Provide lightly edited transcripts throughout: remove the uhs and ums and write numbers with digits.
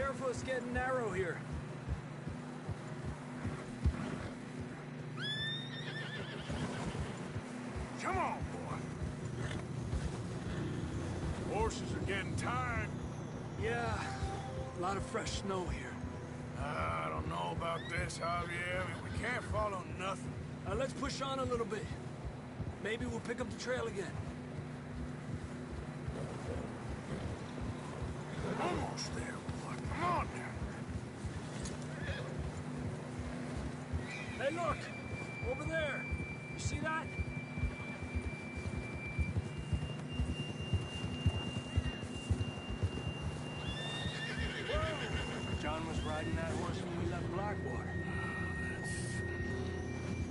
careful, it's getting narrow here. Come on, boy. Horses are getting tired. Yeah, a lot of fresh snow here. I don't know about this, Javier. We can't follow nothing. Let's push on a little bit. Maybe we'll pick up the trail again. Almost there, boy. Come on now. Hey, look! Over there! You see that? John was riding that horse when we left Blackwater.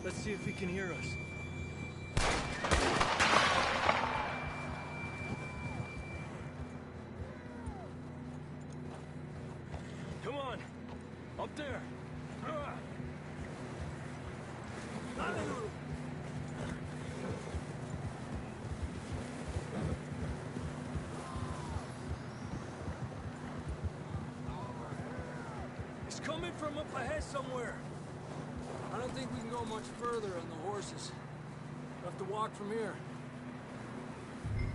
Let's see if he can hear us. Come on! Up there! It's coming from up ahead somewhere. I don't think we can go much further on the horses. We'll have to walk from here.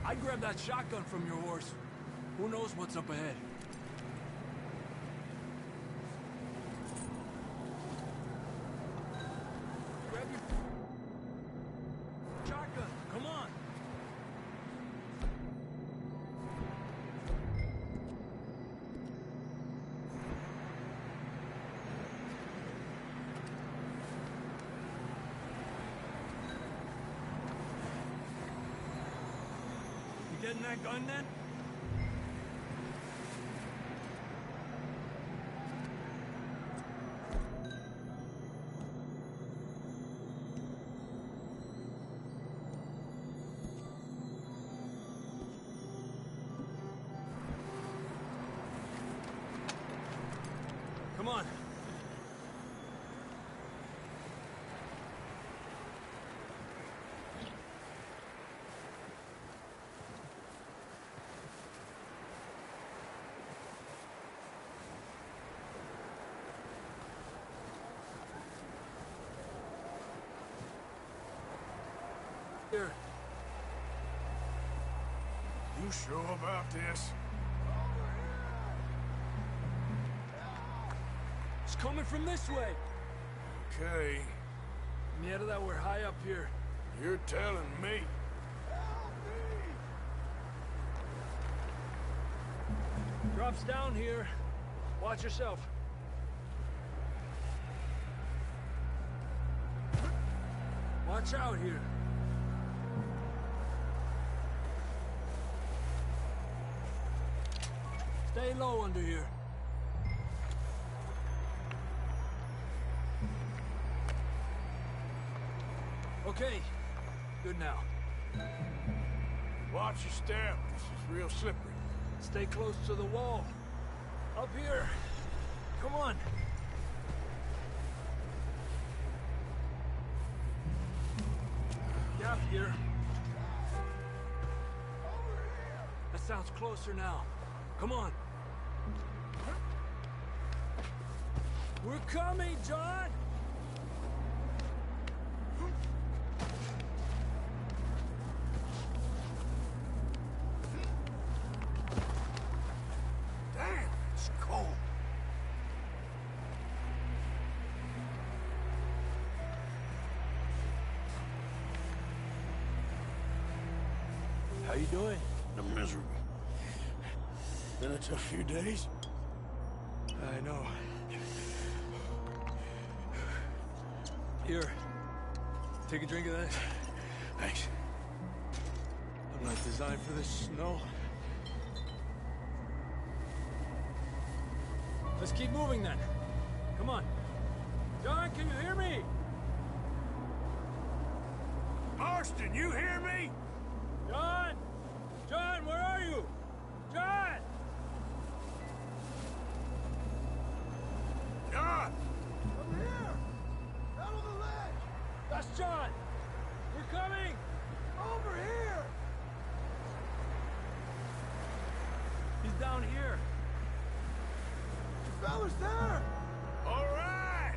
I'd grab that shotgun from your horse. Who knows what's up ahead? Grab your shotgun. Come on. You getting that gun then? Come on. Here. You sure about this? It's coming from this way. Okay. Mierda, that we're high up here. You're telling me. Drops down here. Watch yourself. Watch out here. Stay low under here. Okay. Good now. Watch your step. This is real slippery. Stay close to the wall. Up here. Come on. Gap here. That sounds closer now. Come on. We're coming, John! Damn, it's cold. How you doing? I'm miserable. Been a tough few days. I know. Here. Take a drink of that. Thanks. I'm not designed for this snow. Let's keep moving then. Come on. John, can you hear me? Marston, you hear me? John! John, where are you? John! John! Over here! Down on the ledge! That's John! We're coming! Over here! He's down here. fellas there! All right!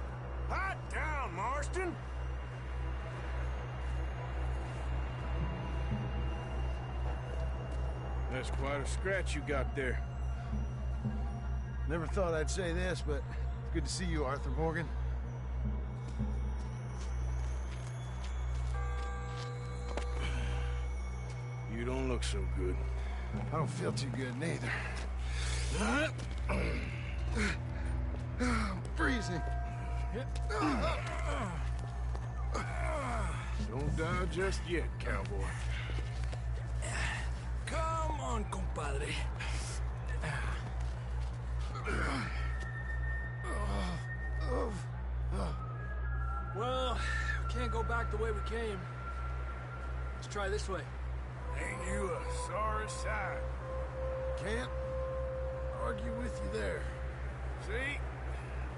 Hot down, Marston! That's quite a scratch you got there. Never thought I'd say this, but it's good to see you, Arthur Morgan. You don't look so good. I don't feel too good, neither. I'm freezing. Don't die just yet, cowboy. Come on, compadre. Well, we can't go back the way we came. Let's try this way. Ain't you a sorry sight? Can't argue with you there. See?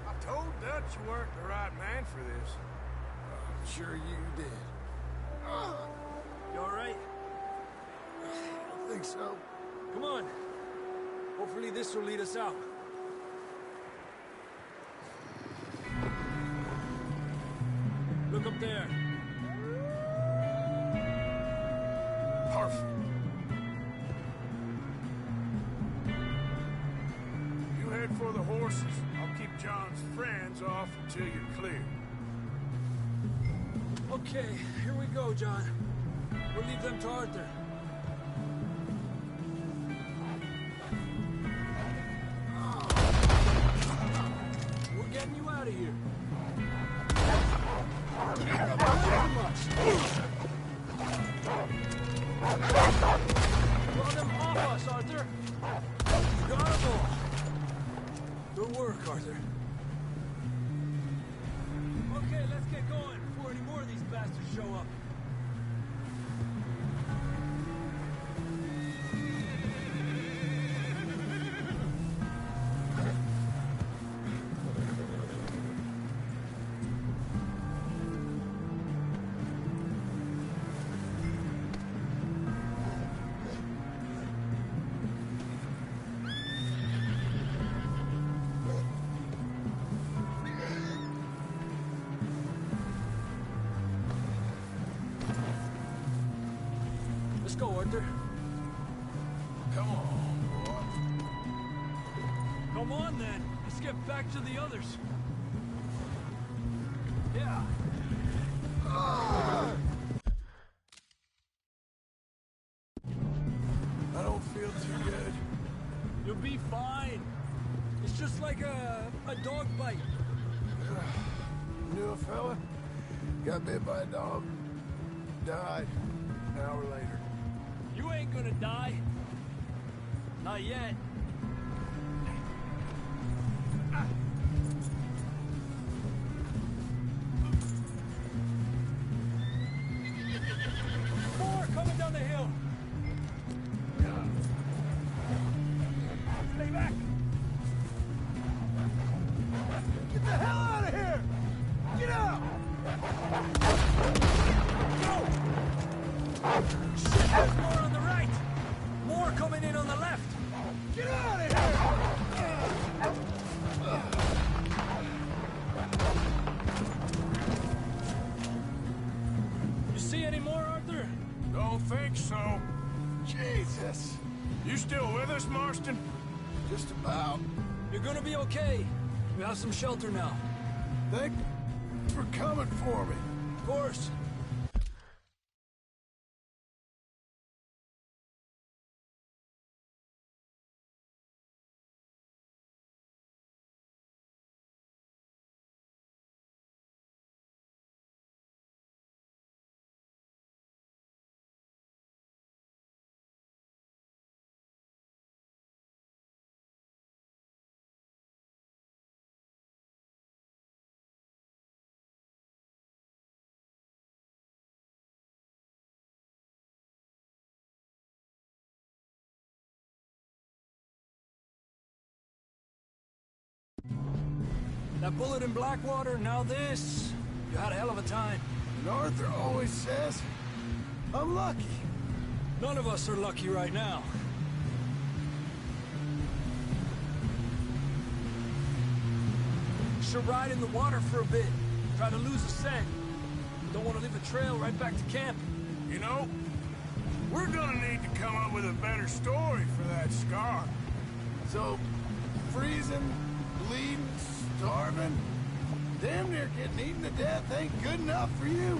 I told Dutch you weren't the right man for this. I'm sure you did. You all right? I think so. Come on. Hopefully this will lead us out. Look up there. Perfect. You head for the horses. I'll keep John's friends off until you're clear. Okay, here we go, John. We'll leave them to Arthur. We're getting you out of here. Draw them off us, Arthur. You got them all. Good work, Arthur. Okay, let's get going before any more of these bastards show up. Let's go, Arthur. Come on, boy. Come on, then. Let's get back to the others. Yeah. I don't feel too good. You'll be fine. It's just like a dog bite. Knew a fella? Got bit by a dog. Died an hour later. You ain't gonna die. Not yet. More coming down the hill. Stay back. Get the hell out of here! Get out! Shit, there's more on the right. More coming in on the left. Get out of here! You see any more, Arthur? Don't think so. Jesus! You still with us, Marston? Just about. You're gonna be okay. We have some shelter now. Thank you for coming for me. Of course. That bullet in Blackwater, now this. You had a hell of a time. And Arthur always says, I'm lucky. None of us are lucky right now. should ride in the water for a bit. Try to lose a scent. Don't want to leave a trail right back to camp. You know, we're gonna need to come up with a better story for that scar. So, freezing, bleeding, starving, damn near getting eaten to death ain't good enough for you?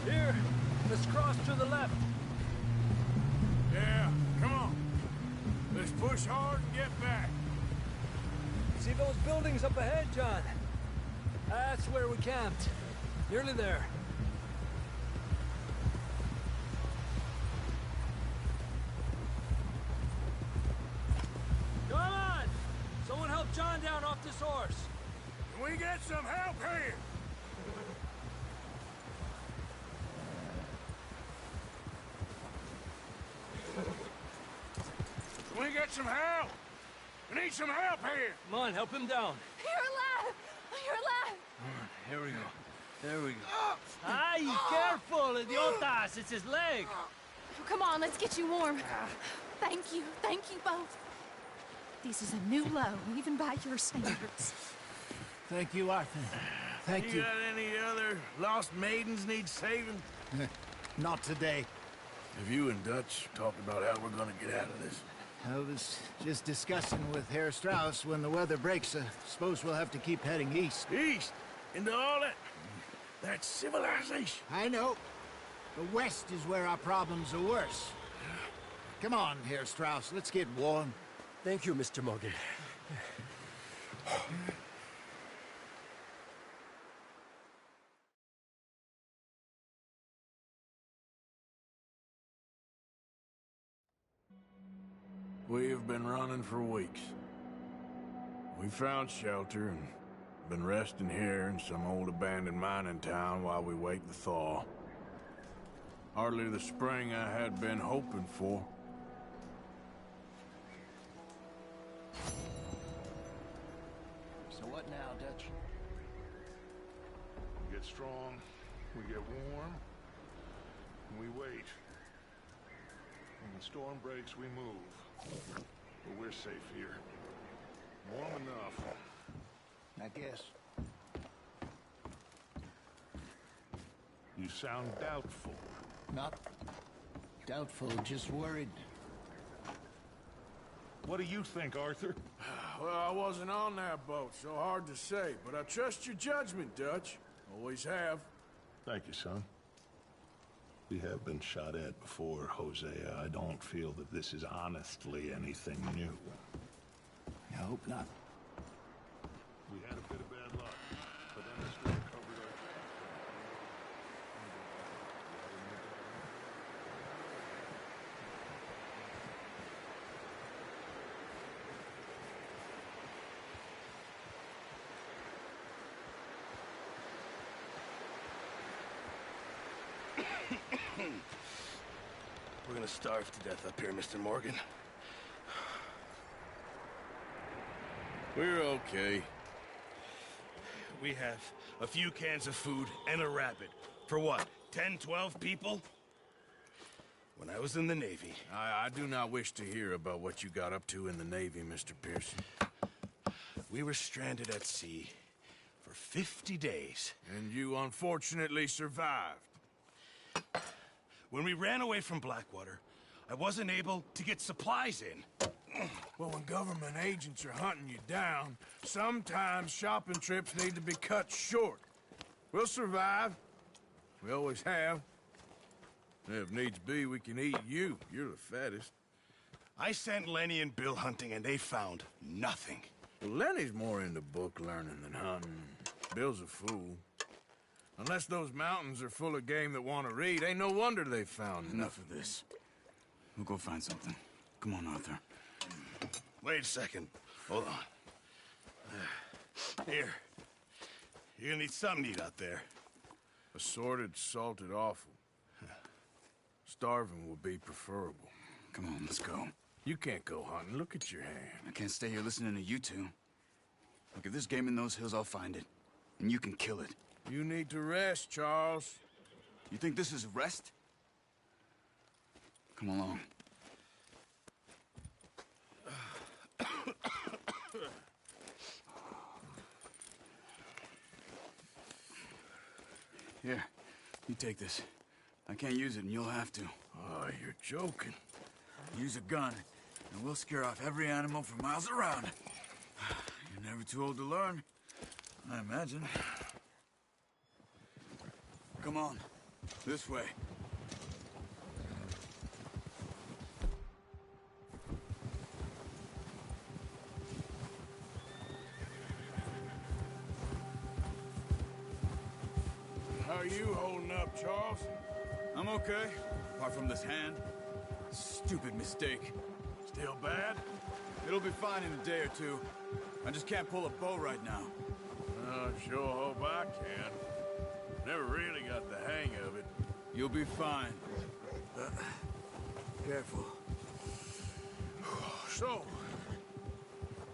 Here, let's cross to the left. Yeah, come on. Let's push hard and get back. See those buildings up ahead, John? That's where we camped. Nearly there. Come on! Someone help John down off this horse. Can we get some help here? Can we get some help? We need some help here. Come on, help him down. You're alive! You're alive! Here we go. There we go. Ay, careful, idiotas! It's his leg. Come on, let's get you warm. Thank you both. This is a new low, even by your standards. Thank you, Arthur. Thank You got any other lost maidens need saving? Not today. Have you and Dutch talked about how we're gonna get out of this? I was just discussing with Herr Strauss when the weather breaks. I suppose we'll have to keep heading east. East? Into all that... That's civilization. I know. The west is where our problems are worse. Come on, Herr Strauss, let's get warm. Thank you, Mr. Morgan. We have been running for weeks. We found shelter and been resting here in some old abandoned mining town while we wait the thaw. Hardly the spring I had been hoping for. So what now, Dutch? We get strong, we get warm, and we wait. When the storm breaks, we move. But we're safe here. Warm enough. I guess. You sound doubtful. Not doubtful, just worried. What do you think, Arthur? Well, I wasn't on that boat, so hard to say. But I trust your judgment, Dutch. Always have. Thank you, son. We have been shot at before, Hosea. I don't feel that this is honestly anything new. I hope not. We had a bit of bad luck, but then the storm covered our tracks. We're gonna starve to death up here, Mr. Morgan. We're okay. We have a few cans of food and a rabbit. For what, 10, 12 people? When I was in the Navy... I do not wish to hear about what you got up to in the Navy, Mr. Pearson. We were stranded at sea for 50 days. And you unfortunately survived. When we ran away from Blackwater, I wasn't able to get supplies in. Well, when government agents are hunting you down, sometimes shopping trips need to be cut short. We'll survive. We always have. If needs be, we can eat you. You're the fattest. I sent Lenny and Bill hunting, and they found nothing. Well, Lenny's more into book learning than hunting. Bill's a fool. Unless those mountains are full of game that want to read, ain't no wonder they found Enough of this. We'll go find something. Come on, Arthur. Wait a second. Hold on. Here. You're gonna need something to eat out there. Assorted, salted offal. Starving would be preferable. Come on, let's go. You can't go hunting. Look at your hand. I can't stay here listening to you two. Look, if there's game in those hills, I'll find it. And you can kill it. You need to rest, Charles. You think this is rest? Come along. Here, you take this. I can't use it, and you'll have to. Oh, you're joking. Use a gun, and we'll scare off every animal for miles around. You're never too old to learn, I imagine. Come on, this way. How are you holding up, Charles? I'm okay, apart from this hand. Stupid mistake. Still bad? It'll be fine in a day or two. I just can't pull a bow right now. I sure hope I can. Never really got the hang of it. You'll be fine. Careful. So,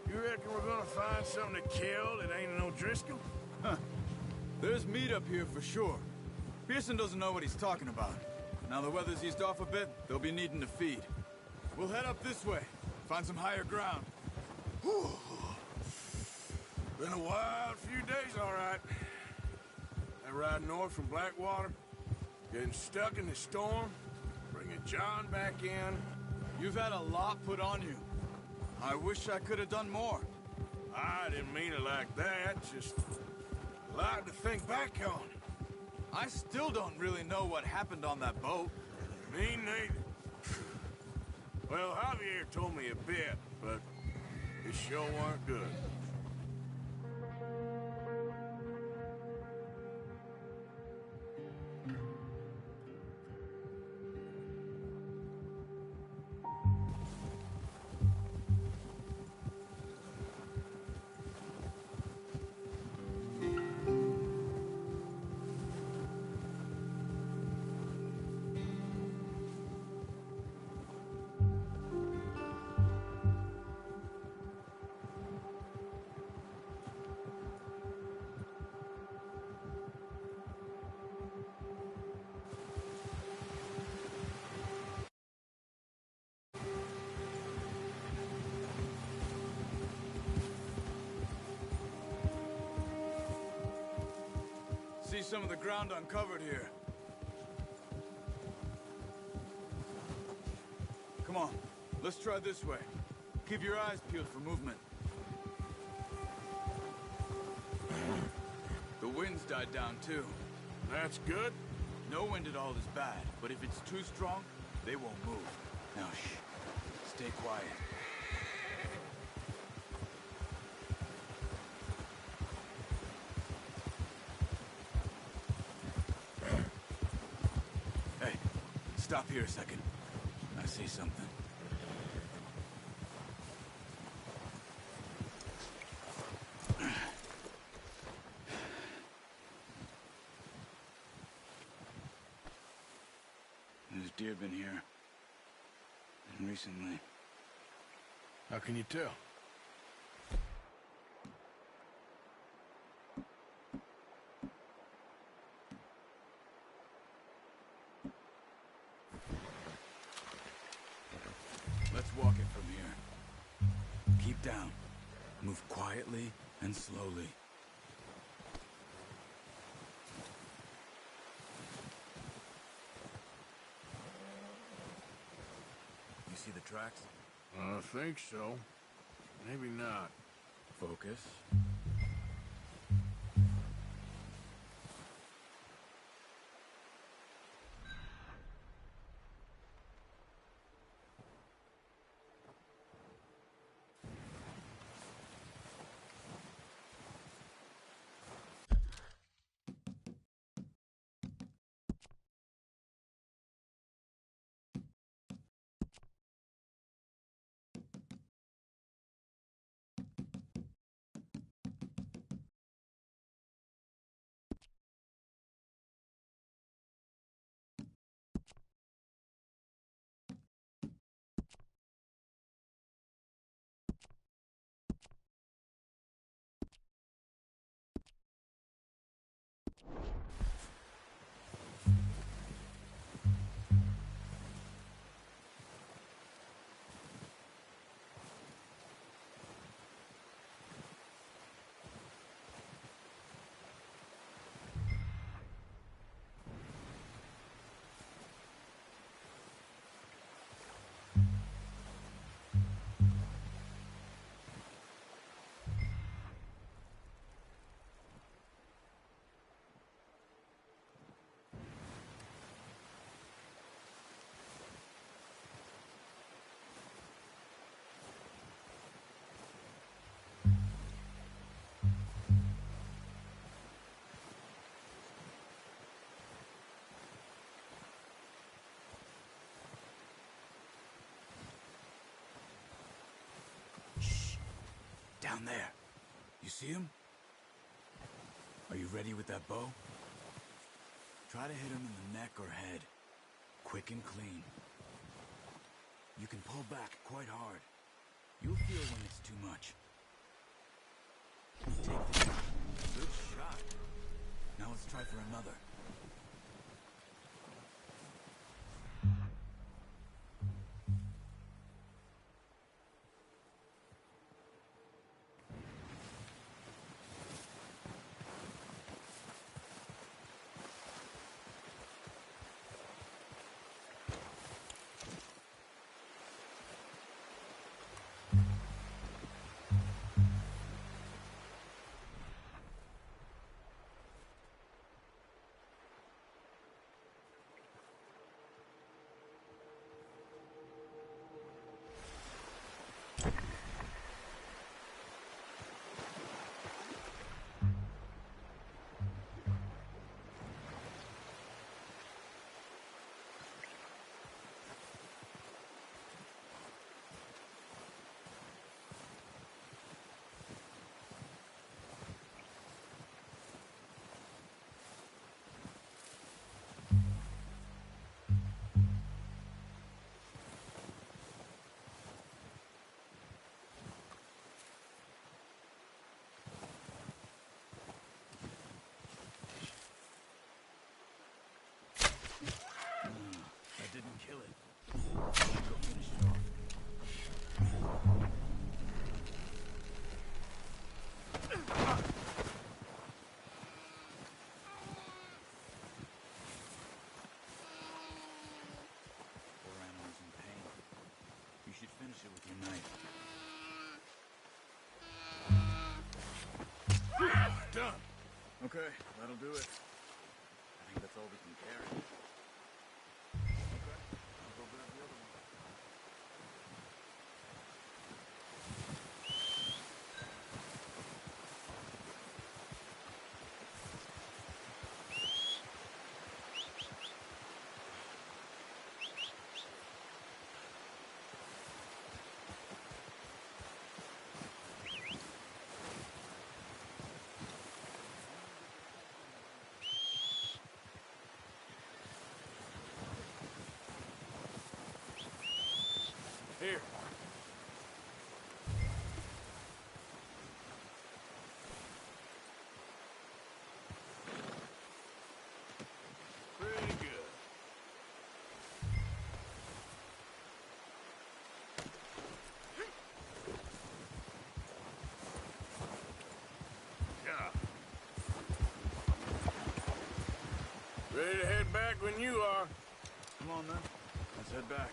you reckon we're gonna find something to kill that ain't no Driscoll? Huh. There's meat up here for sure. Pearson doesn't know what he's talking about. Now the weather's eased off a bit, they'll be needing to feed. We'll head up this way, find some higher ground. Whew. Been a wild few days, all right. That ride north from Blackwater, getting stuck in the storm, bringing John back in. You've had a lot put on you. I wish I could have done more. I didn't mean it like that, just a lot to think back on. I still don't really know what happened on that boat. Me neither. Well, Javier told me a bit, but it sure weren't good. See some of the ground uncovered here. Come on, let's try this way. Keep your eyes peeled for movement. The wind's died down too. That's good. No wind at all is bad, but if it's too strong, they won't move. Now shh, stay quiet. Hey, stop here a second. I see something. There's deer been here. And recently. How can you tell? Let's walk it from here. Keep down. Move quietly and slowly. You see the tracks? I think so. Maybe not. Focus. Down there. You see him? Are you ready with that bow? Try to hit him in the neck or head. Quick and clean. You can pull back quite hard. You'll feel when it's too much. Take the shot. Good shot. Now let's try for another. That didn't kill it. Go finish it off. Poor animal's in pain. You should finish it with your knife. Done. Okay, that'll do it. I think that's all we can carry. Here. Pretty good. Yeah. Ready to head back when you are. Come on, then. Let's head back.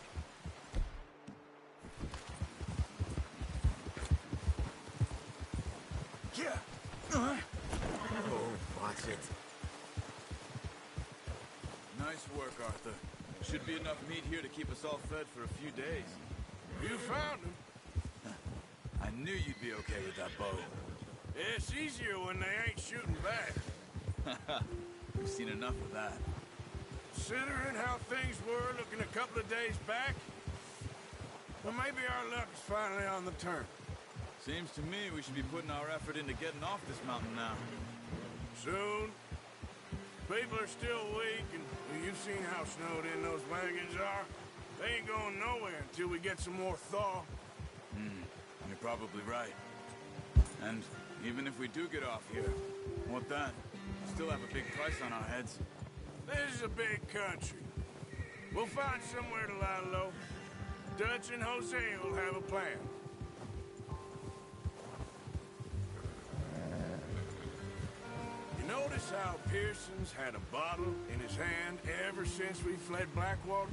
Yeah. Oh, watch it. Nice work, Arthur. Should be enough meat here to keep us all fed for a few days. You found him. I knew you'd be okay with that bow. It's easier when they ain't shooting back. We've seen enough of that. Considering how things were looking a couple of days back, well, maybe our luck is finally on the turn. Seems to me we should be putting our effort into getting off this mountain now. Soon. People are still weak, and well, you've seen how snowed in those wagons are. They ain't going nowhere until we get some more thaw. You're probably right. And even if we do get off here, what then? We still have a big price on our heads. This is a big country. We'll find somewhere to lie low. Dutch and Jose will have a plan. You notice how Pearson's had a bottle in his hand ever since we fled Blackwater?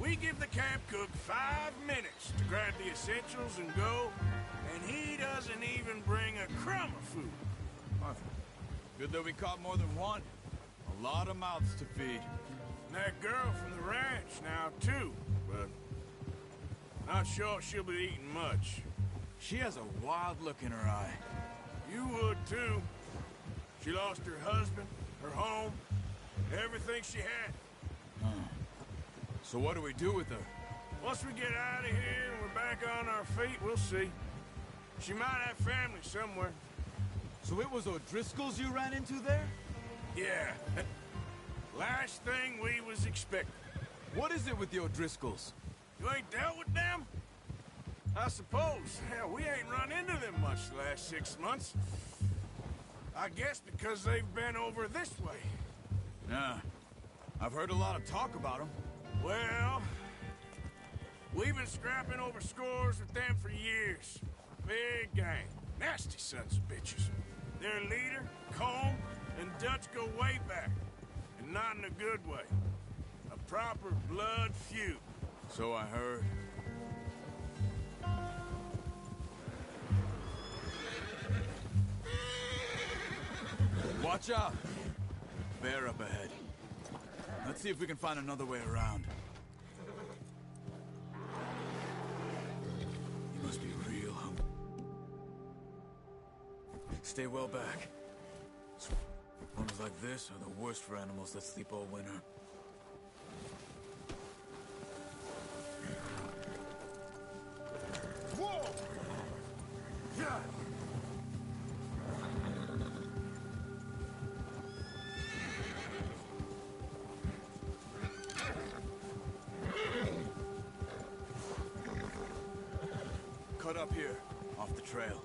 We give the camp cook 5 minutes to grab the essentials and go, and he doesn't even bring a crumb of food. Arthur, good that we caught more than one. A lot of mouths to feed. And that girl from the ranch now, too, but not sure she'll be eating much. She has a wild look in her eye. You would, too. She lost her husband, her home, everything she had. So what do we do with her? Once we get out of here and we're back on our feet, we'll see. She might have family somewhere. So it was O'Driscoll's you ran into there? Yeah. Last thing we was expecting. What is it with the O'Driscolls? You ain't dealt with them? I suppose. Hell, we ain't run into them much the last 6 months. I guess because they've been over this way. Nah. I've heard a lot of talk about them. Well, we've been scrapping over scores with them for years. Big gang. Nasty sons of bitches. Their leader, Combe, and Dutch go way back. And not in a good way. A proper blood feud. So I heard. Watch out! Bear up ahead. Let's see if we can find another way around. You must be real hungry. Stay well back. Ones like this are the worst for animals that sleep all winter. Whoa! Yeah! Cut up here, off the trail.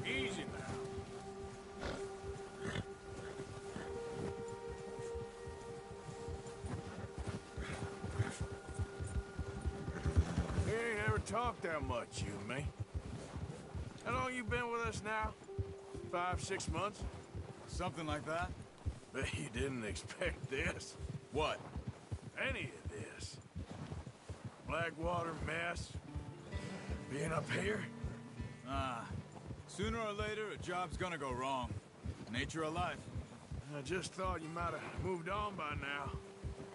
Easy now. We ain't ever talked that much, you and me. How long you been with us now? 5, 6 months? Something like that? Bet you didn't expect this. What? Any of this. Blackwater mess. Being up here. Ah. Sooner or later, a job's gonna go wrong. Nature of life. I just thought you might have moved on by now.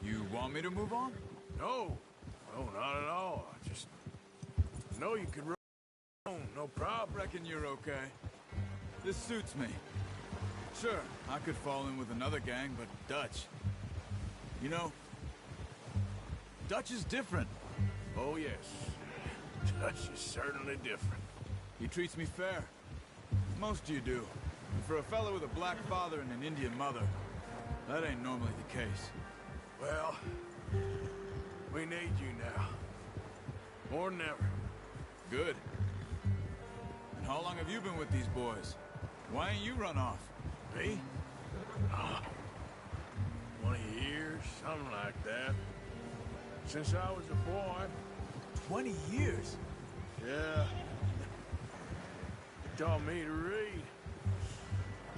You want me to move on? No. No, not at all. I just know you could run alone, no problem. Reckon you're okay. This suits me. Sure, I could fall in with another gang, but Dutch... You know, Dutch is different. Oh, yes. Dutch is certainly different. He treats me fair. Most of you do. And for a fellow with a black father and an Indian mother, that ain't normally the case. Well, we need you now. More than ever. Good. And how long have you been with these boys? Why ain't you run off? Me? 20 years, something like that. Since I was a boy. 20 years? Yeah. He taught me to read.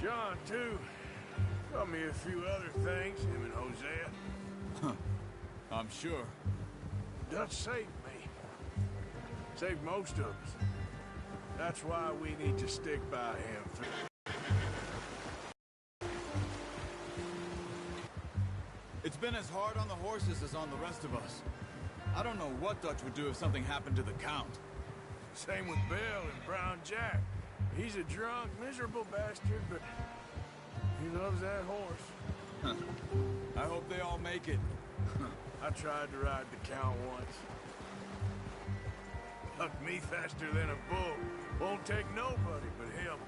John, too. Taught me a few other things, him and Hosea. Huh. I'm sure. Dutch saved me. Saved most of us. That's why we need to stick by him. It's been as hard on the horses as on the rest of us. I don't know what Dutch would do if something happened to the Count. Same with Bill and Brown Jack. He's a drunk, miserable bastard, but he loves that horse. I hope they all make it. I tried to ride the Count once. Hucked me faster than a bull. Won't take nobody but him.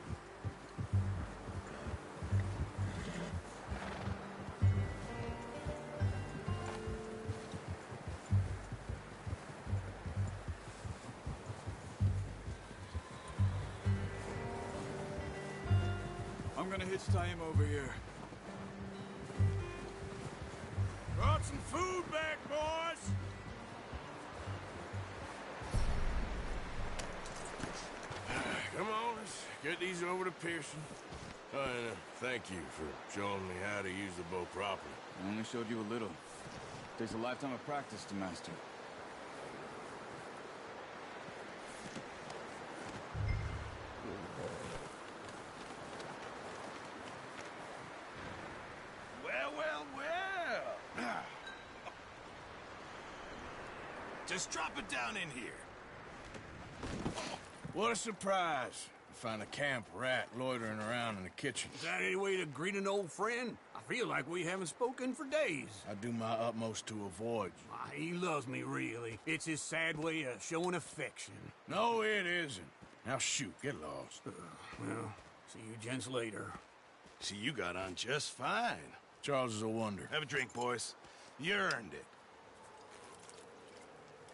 I'm gonna hitch tie him over here. Brought some food back, boys! Come on, let's get these over to Pearson. Thank you for showing me how to use the bow properly. I only showed you a little. Takes a lifetime of practice to master. Well, well, well. Just drop it down in here. What a surprise. find a camp rat loitering around in the kitchen. Is that any way to greet an old friend? I feel like we haven't spoken for days. I do my utmost to avoid you. He loves me, really. It's his sad way of showing affection. No, it isn't. Now shoot, get lost. Well, see you gents later. See, you got on just fine. Charles is a wonder. Have a drink, boys. You earned it.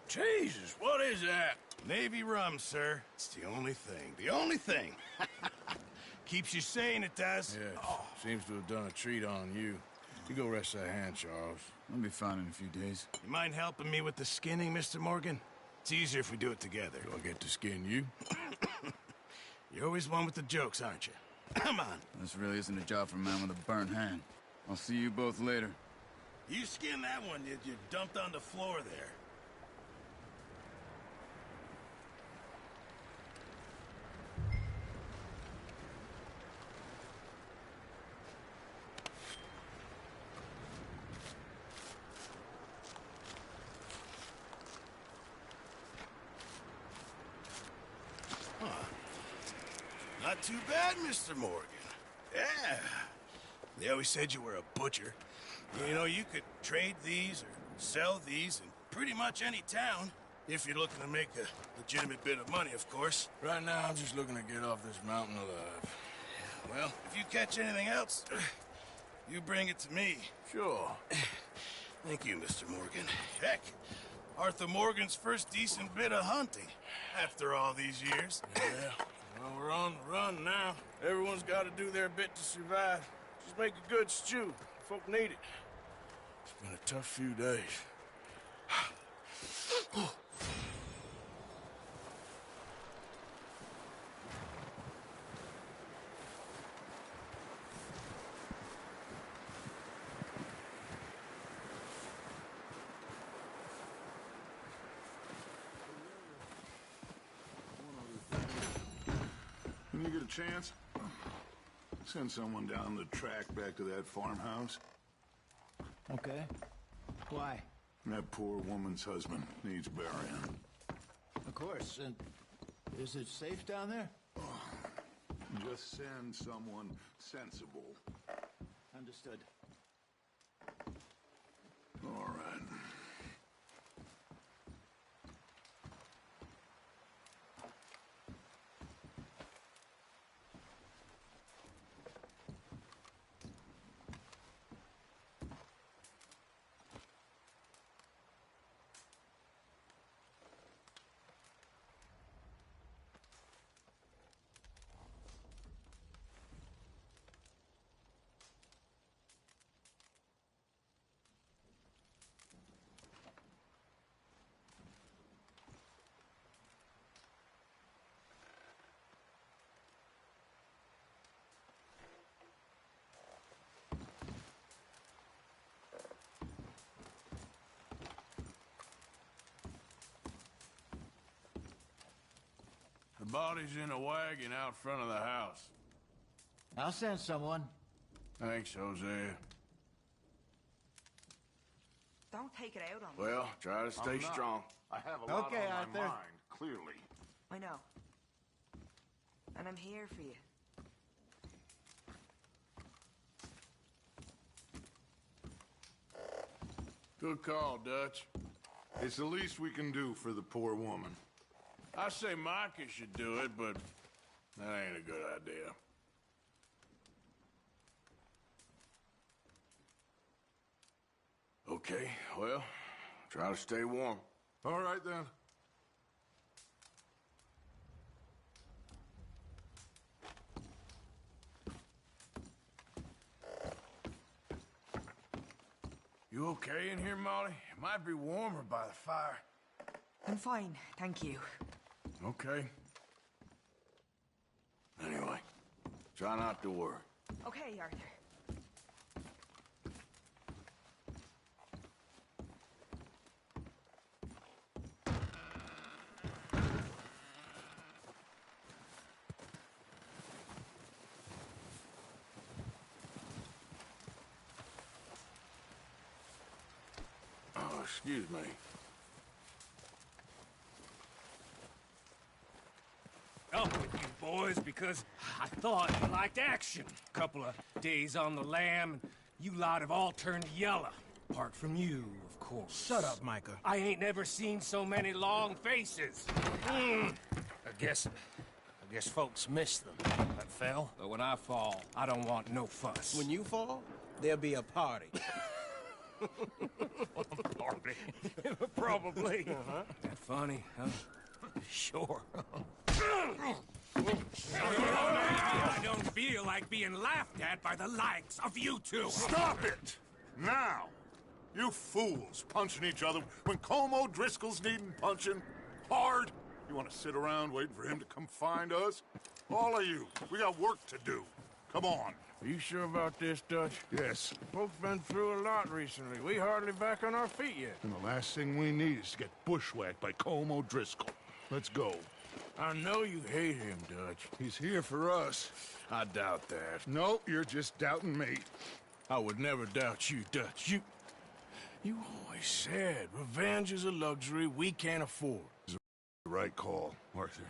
Jesus, what is that? Navy rum, sir. It's the only thing. The only thing. Keeps you sane, it does. Yeah, seems to have done a treat on you. You go rest that hand, Charles. I'll be fine in a few days. You mind helping me with the skinning, Mr. Morgan? It's easier if we do it together. Do I get to skin you? You're always one with the jokes, aren't you? Come on. This really isn't a job for a man with a burnt hand. I'll see you both later. You skinned that one you dumped on the floor there. Not too bad, Mr. Morgan. Yeah. They always said you were a butcher. You know, you could trade these or sell these in pretty much any town, if you're looking to make a legitimate bit of money, of course. Right now, I'm just looking to get off this mountain alive. Well, if you catch anything else, you bring it to me. Sure. Thank you, Mr. Morgan. Heck, Arthur Morgan's first decent bit of hunting, after all these years. Yeah. Well, we're on the run now. Everyone's got to do their bit to survive. Just make a good stew. Folk need it. It's been a tough few days. When you get a chance, send someone down the track back to that farmhouse. Okay. Why? That poor woman's husband needs burying. Of course. And is it safe down there? Just send someone sensible. Understood. All right. The body's in a wagon out front of the house. I'll send someone. Thanks, Hosea. Don't take it out on me. Well, try to stay I'm not. strong. I have a lot Okay, on Arthur. my mind, clearly. I know. And I'm here for you. Good call, Dutch. It's the least we can do for the poor woman. I say Micah should do it, but that ain't a good idea. Okay, well, try to stay warm. All right, then. You okay in here, Molly? It might be warmer by the fire. I'm fine, thank you. Okay. Anyway, try not to worry. Okay, Arthur. Oh, excuse me. Up with you, boys, because I thought you liked action. A couple of days on the lam, and you lot have all turned yellow. Apart from you, of course. Shut up, Micah. I ain't never seen so many long faces. I guess folks miss them. That fell. But when I fall, I don't want no fuss. When you fall, there'll be a party. Party? Probably. That funny, huh? Sure. I don't feel like being laughed at by the likes of you two. Stop it! Now! You fools punching each other when Como Driscoll's needing punching hard. You want to sit around waiting for him to come find us? All of you, we got work to do. Come on. Are you sure about this, Dutch? Yes. Folks been through a lot recently. We hardly back on our feet yet. And the last thing we need is to get bushwhacked by Como Driscoll. Let's go. I know you hate him, Dutch. He's here for us. I doubt that. No, you're just doubting me. I would never doubt you, Dutch. You always said revenge is a luxury we can't afford. The right call, Arthur.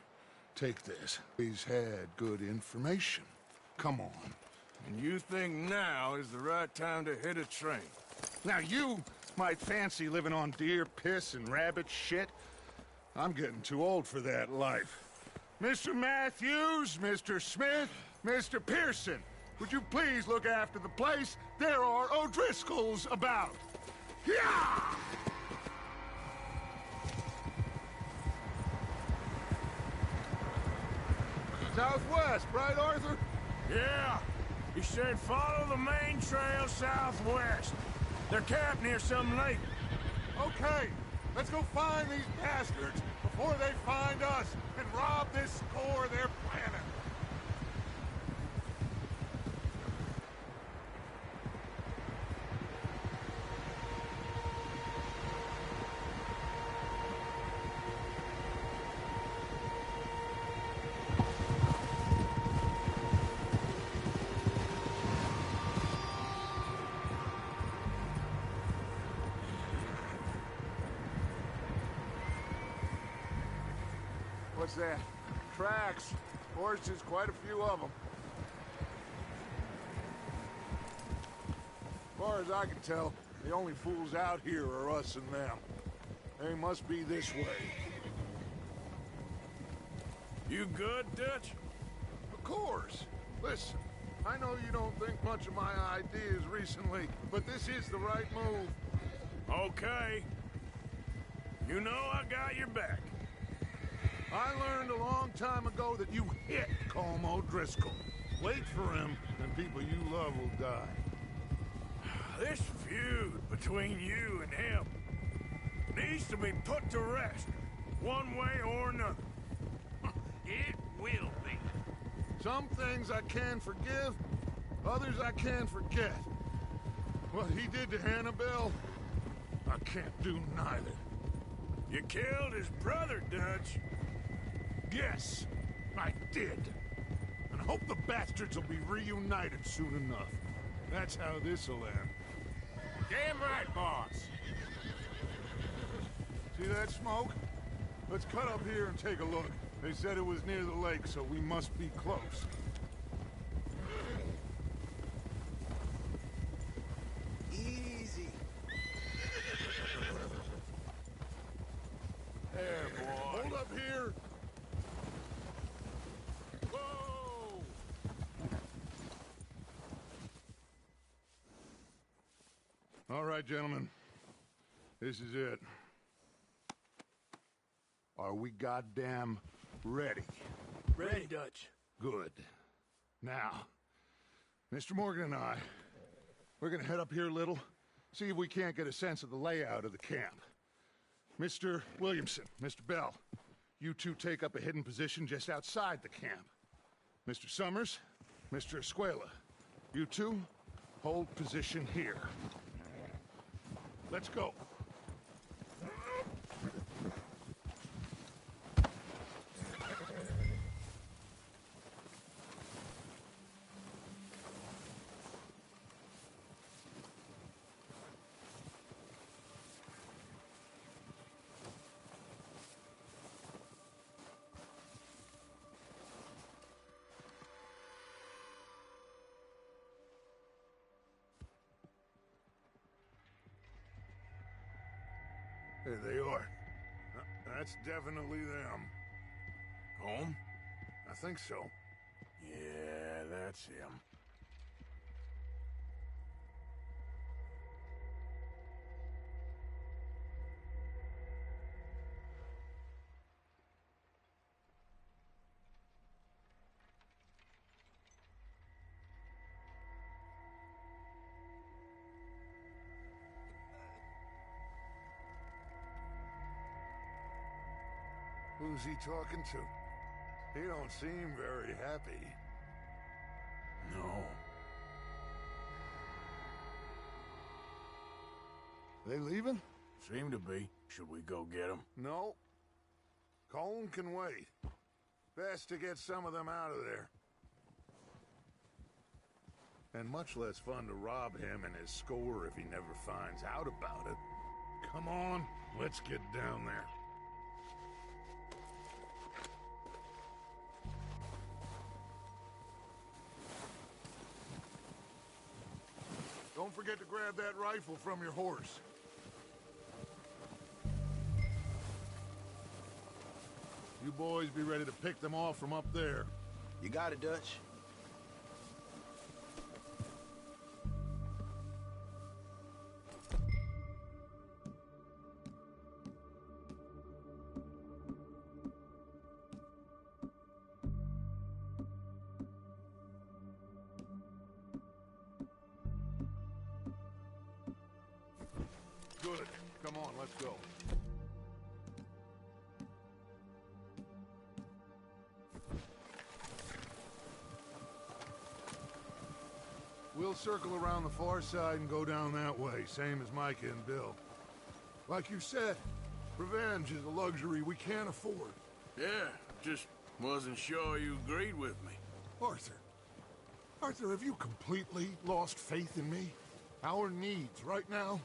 Take this. He's had good information. Come on. And you think now is the right time to hit a train? Now you might fancy living on deer piss and rabbit shit. I'm getting too old for that life. Mr. Matthews, Mr. Smith, Mr. Pearson, would you please look after the place? There are O'Driscolls about. Yeah! Southwest, right, Arthur? Yeah. He said follow the main trail southwest. They're camped near some lake. Okay, let's go find these bastards before they find us and rob this score they're planning. What's that? Tracks. Horses, quite a few of them. As far as I can tell, the only fools out here are us and them. They must be this way. You good, Dutch? Of course. Listen, I know you don't think much of my ideas recently, but this is the right move. Okay. You know I got your back. I learned a long time ago that you hit Como Driscoll. Wait for him, and people you love will die. This feud between you and him needs to be put to rest, one way or another. It will be. Some things I can forgive, others I can't forget. What he did to Annabelle, I can't do neither. You killed his brother, Dutch. Yes, I did. And I hope the bastards will be reunited soon enough. That's how this'll end. Damn right, boss. See that smoke? Let's cut up here and take a look. They said it was near the lake, so we must be close. Easy. There, boy. Hold up here. Whoa! All right, gentlemen. This is it. Are we goddamn ready? Ready, Dutch. Good. Now, Mr. Morgan and I, we're gonna head up here a little, see if we can't get a sense of the layout of the camp. Mr. Williamson, Mr. Bell, you two take up a hidden position just outside the camp. Mr. Summers, Mr. Escuela, you two hold position here. Let's go. There they are. That's definitely them. Home? I think so. Yeah, that's him. Who's he talking to? He don't seem very happy. No. They leaving? Seem to be. Should we go get them? No. Colm can wait. Best to get some of them out of there. And much less fun to rob him and his score if he never finds out about it. Come on, let's get down there. Don't forget to grab that rifle from your horse. You boys be ready to pick them off from up there. You got it, Dutch. Good. Come on, let's go. We'll circle around the far side and go down that way, same as Micah and Bill. Like you said, revenge is a luxury we can't afford. Yeah, just wasn't sure you agreed with me. Arthur, have you completely lost faith in me? Our needs right now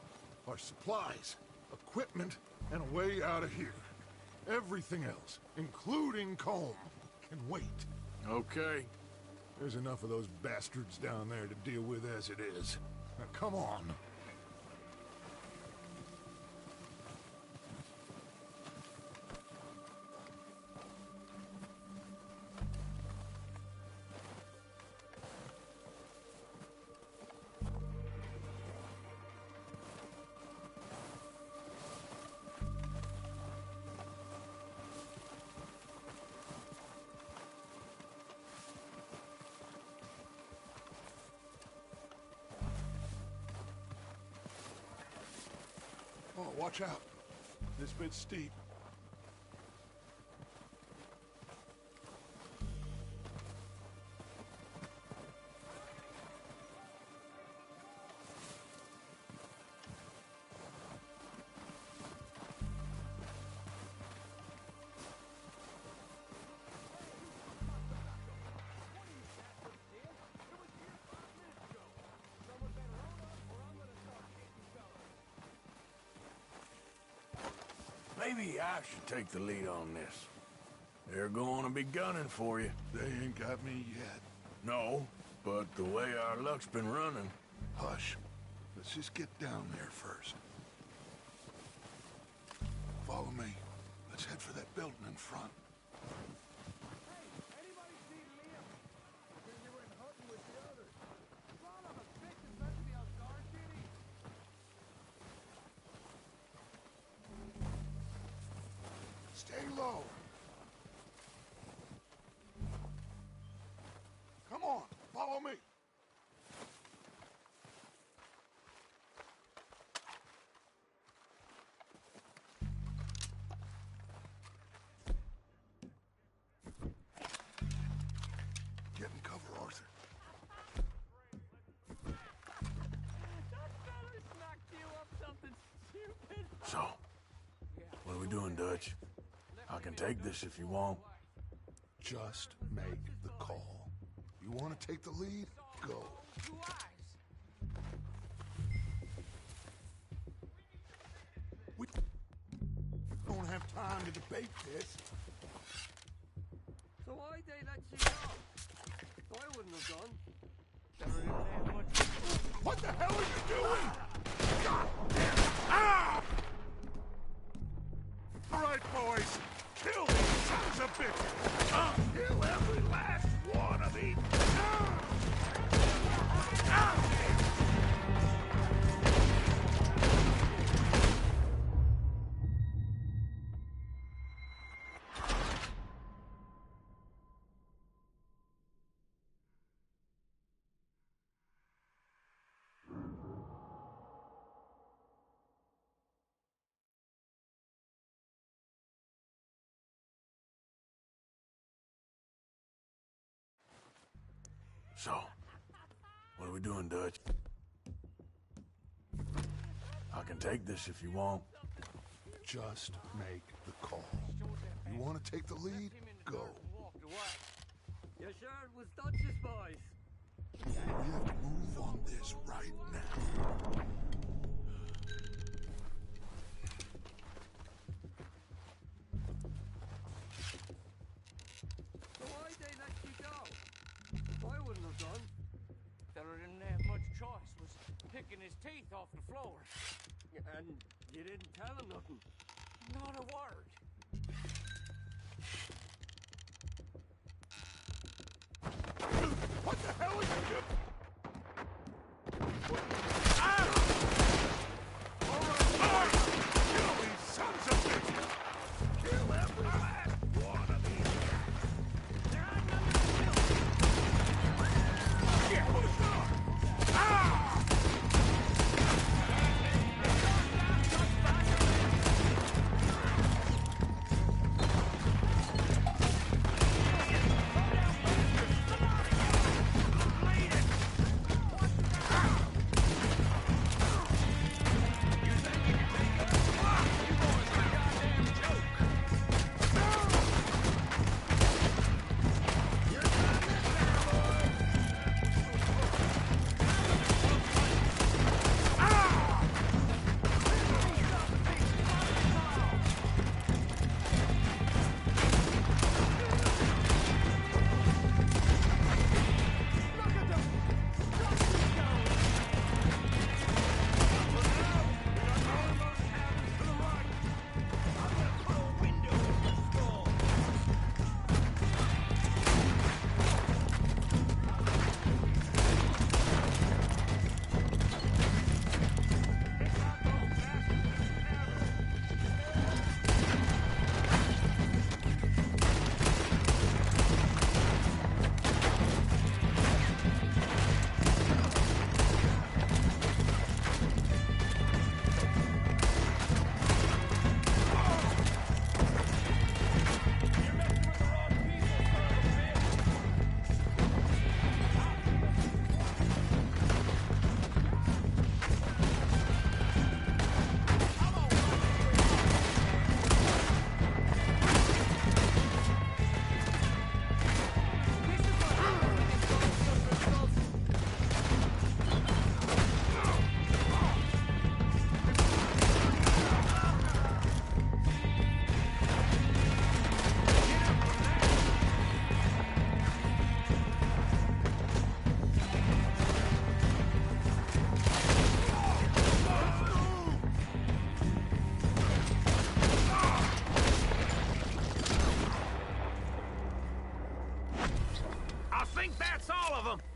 are supplies, equipment, and a way out of here. Everything else, including Colm, can wait. Okay. There's enough of those bastards down there to deal with as it is. Now, come on. Oh, watch out. This bit's steep. Maybe I should take the lead on this. They're going to be gunning for you. They ain't got me yet. No, but the way our luck's been running... Hush. Let's just get down there first. Follow me. Let's head for that building in front. Stay low. Come on, follow me. Get in cover, Arthur. So, what are we doing, Dutch? I can take this if you want. Just make the call. You want to take the lead? Go. We don't have time to debate this. So why'd they let you go? I wouldn't have gone. Never did have much. What the hell are you doing? God damn it! Ah! right, boys. Kill these sons of bitches. Kill every last one of these. So, what are we doing, Dutch? I can take this if you want. Just make the call. You want to take the lead? Go. You sure it was Dutch's boys? We have to move on this right now. So why'd they let you go? I wouldn't have done. Feller didn't have much choice, was picking his teeth off the floor. And you didn't tell him nothing. Not a word. What the hell are you doing? Kill these sons of bitches! Kill every last one of these! There are none to kill! Get pushed on!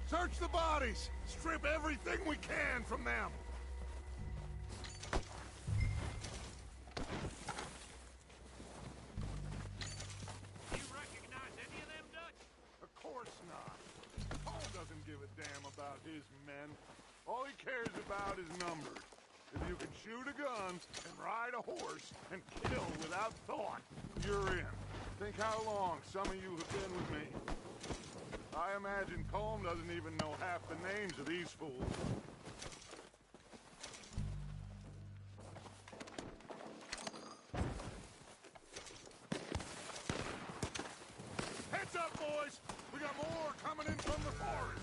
Search the bodies! Strip everything we can from them! You recognize any of them, Dutch? Of course not. Paul doesn't give a damn about his men. All he cares about is numbers. If you can shoot a gun and ride a horse and kill without thought, you're in. Think how long some of you have been with me. I imagine Colm doesn't even know half the names of these fools. Heads up, boys! We got more coming in from the forest!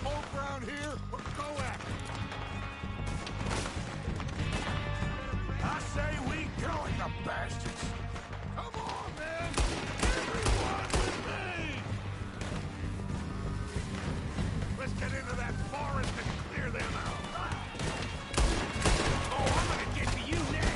smoke around here or go at it. I say we kill the bastards. Come on, man! Everyone with me! Let's get into that forest and clear them out. Oh, I'm gonna get to you next!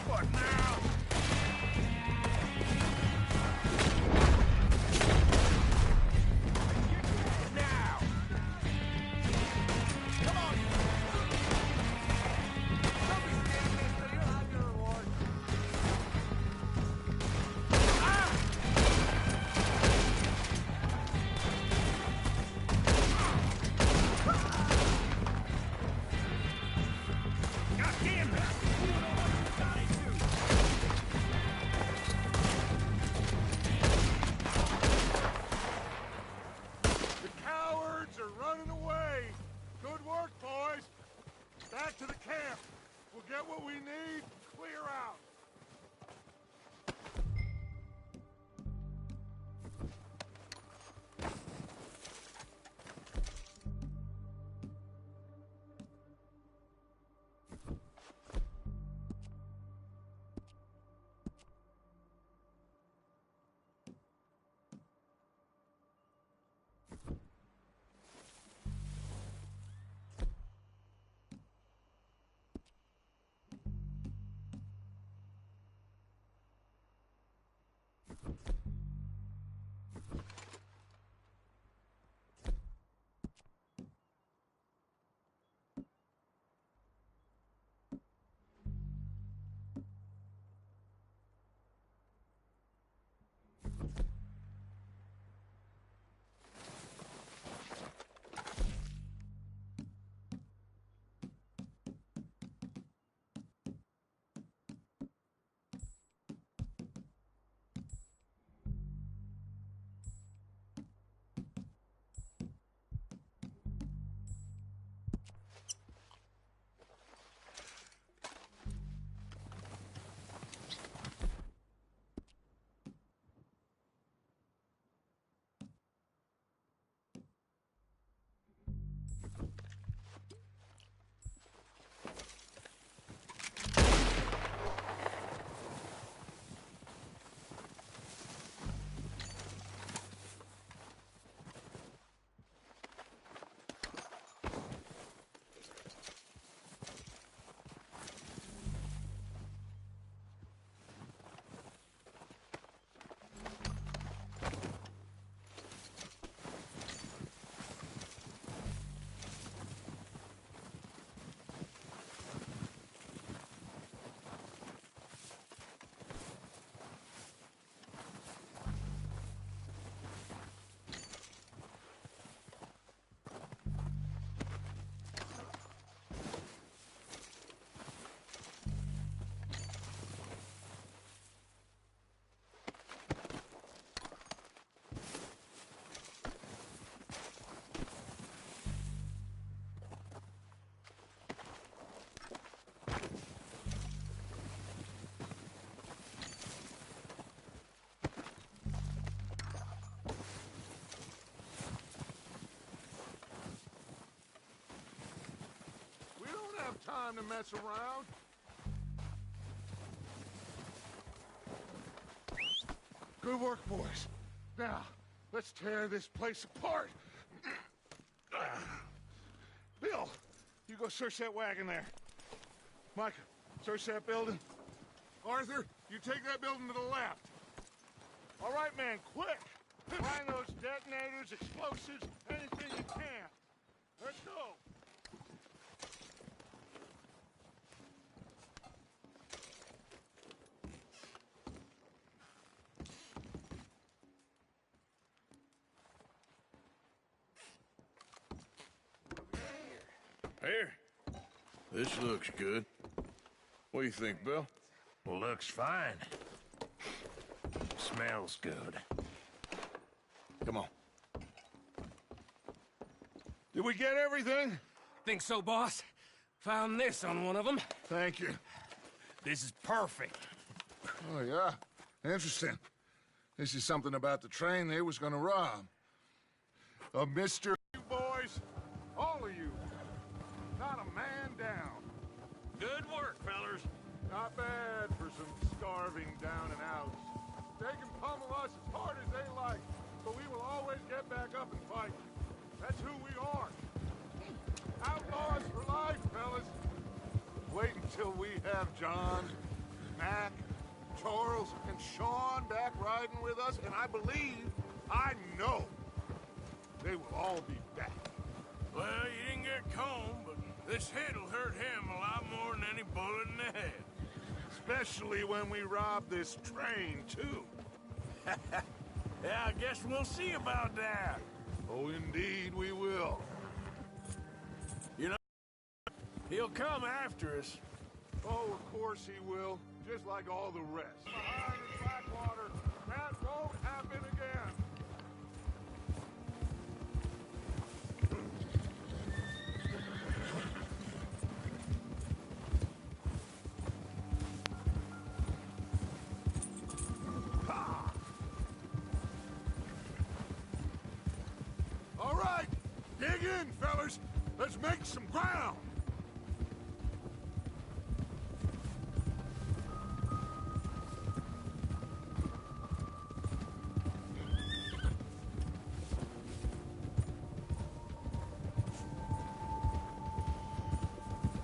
What now? Now! Come on! Don't be scared, mister. You'll have your reward. God damn it! The cowards are running away. Good work, boys. Back to the camp. We'll get what we need, clear out. Time to mess around. Good work, boys. Now, let's tear this place apart. Bill, you go search that wagon there. Micah, search that building. Arthur, you take that building to the left. All right, man, quick. Find those detonators, explosives, anything you can. Let's go. Here. This looks good. What do you think, Bill? Looks fine. Smells good. Come on. Did we get everything? Think so, boss? Found this on one of them. Thank you. This is perfect. Oh, yeah? Interesting. This is something about the train they was gonna rob. Mr. You boys, all of you, not a man down. Good work, fellers. Not bad for some starving down and outs. They can pummel us as hard as they like, but we will always get back up and fight. That's who we are. Outlaws for life, fellas. Wait until we have John, Mac, Charles, and Sean back riding with us, and I know, they will all be back. Well, you didn't get Combe, but this hit'll hurt him a lot more than any bullet in the head. Especially when we rob this train, too. Yeah, I guess we'll see about that. Oh, indeed we will. You know, he'll come after us. Oh, of course he will. Just like all the rest. Behind in Blackwater, that won't happen again. All right, dig in, fellas. Let's make some ground.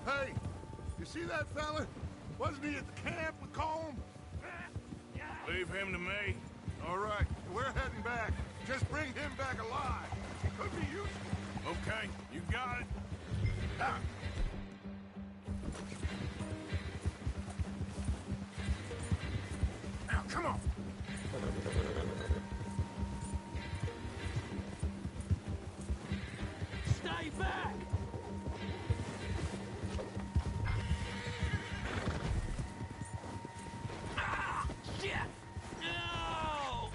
Hey, you see that fella? Wasn't he at the camp with Combe? Leave him to me. All right, we're heading back. Just bring him back alive. He could be useful. Okay, you got it. Ah. Now, come on. Stay back! Ah, shit! No!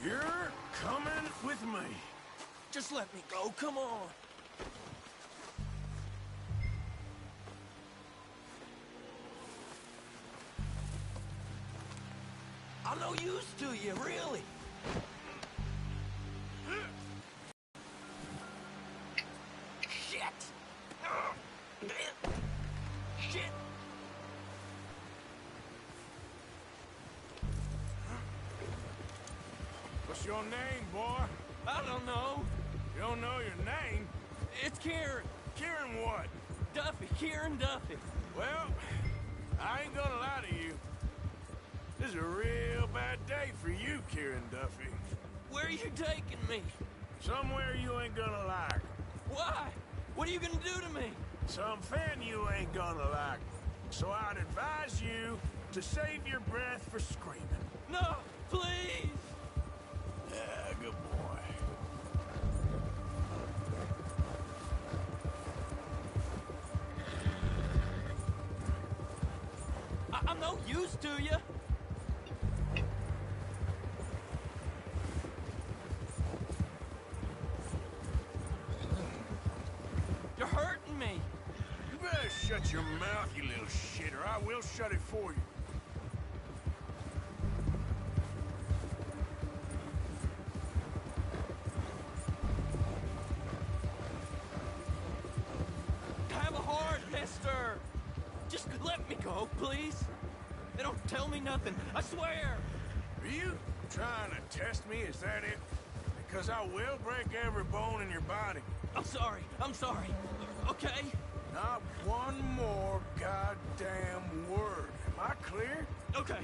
You're coming with me. Just let me go, come on. I'm no use to you, really. Shit! Shit! What's your name, boy? I don't know. You don't know your name? It's Kieran. Kieran what? Duffy. Kieran Duffy. Well, I ain't gonna lie to you. This is a real bad day for you, Kieran Duffy. Where are you taking me? Somewhere you ain't gonna like. Why? What are you gonna do to me? Something you ain't gonna like. So I'd advise you to save your breath for screaming. No, please! Yeah, good boy. I'm no use to you. You're hurting me. You better shut your mouth, you little shit, or I will shut it for you. Have a heart, mister. Just let me go, please. They don't tell me nothing, I swear. Are you trying to test me? Is that it? Because I will break every bone in your body. I'm sorry, okay? Not one more goddamn word. Am I clear? Okay.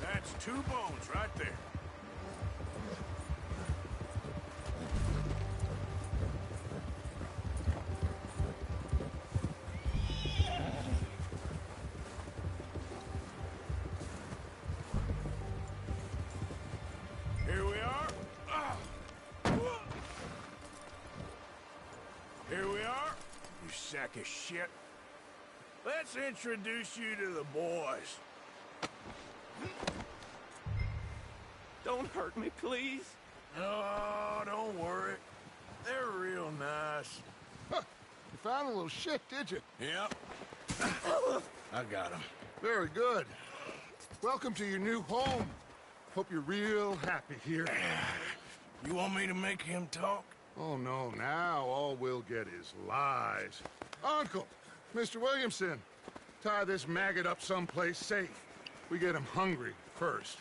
That's 2 bones right there. Here we are. Here we sack of shit. Let's introduce you to the boys. Don't hurt me, please. Oh, don't worry. They're real nice. Huh. You found a little shit, did you? Yep. I got him. Very good. Welcome to your new home. Hope you're real happy here. You want me to make him talk? Oh, no. Now all we'll get is lies. Uncle, Mr. Williamson, tie this maggot up someplace safe. We get him hungry first.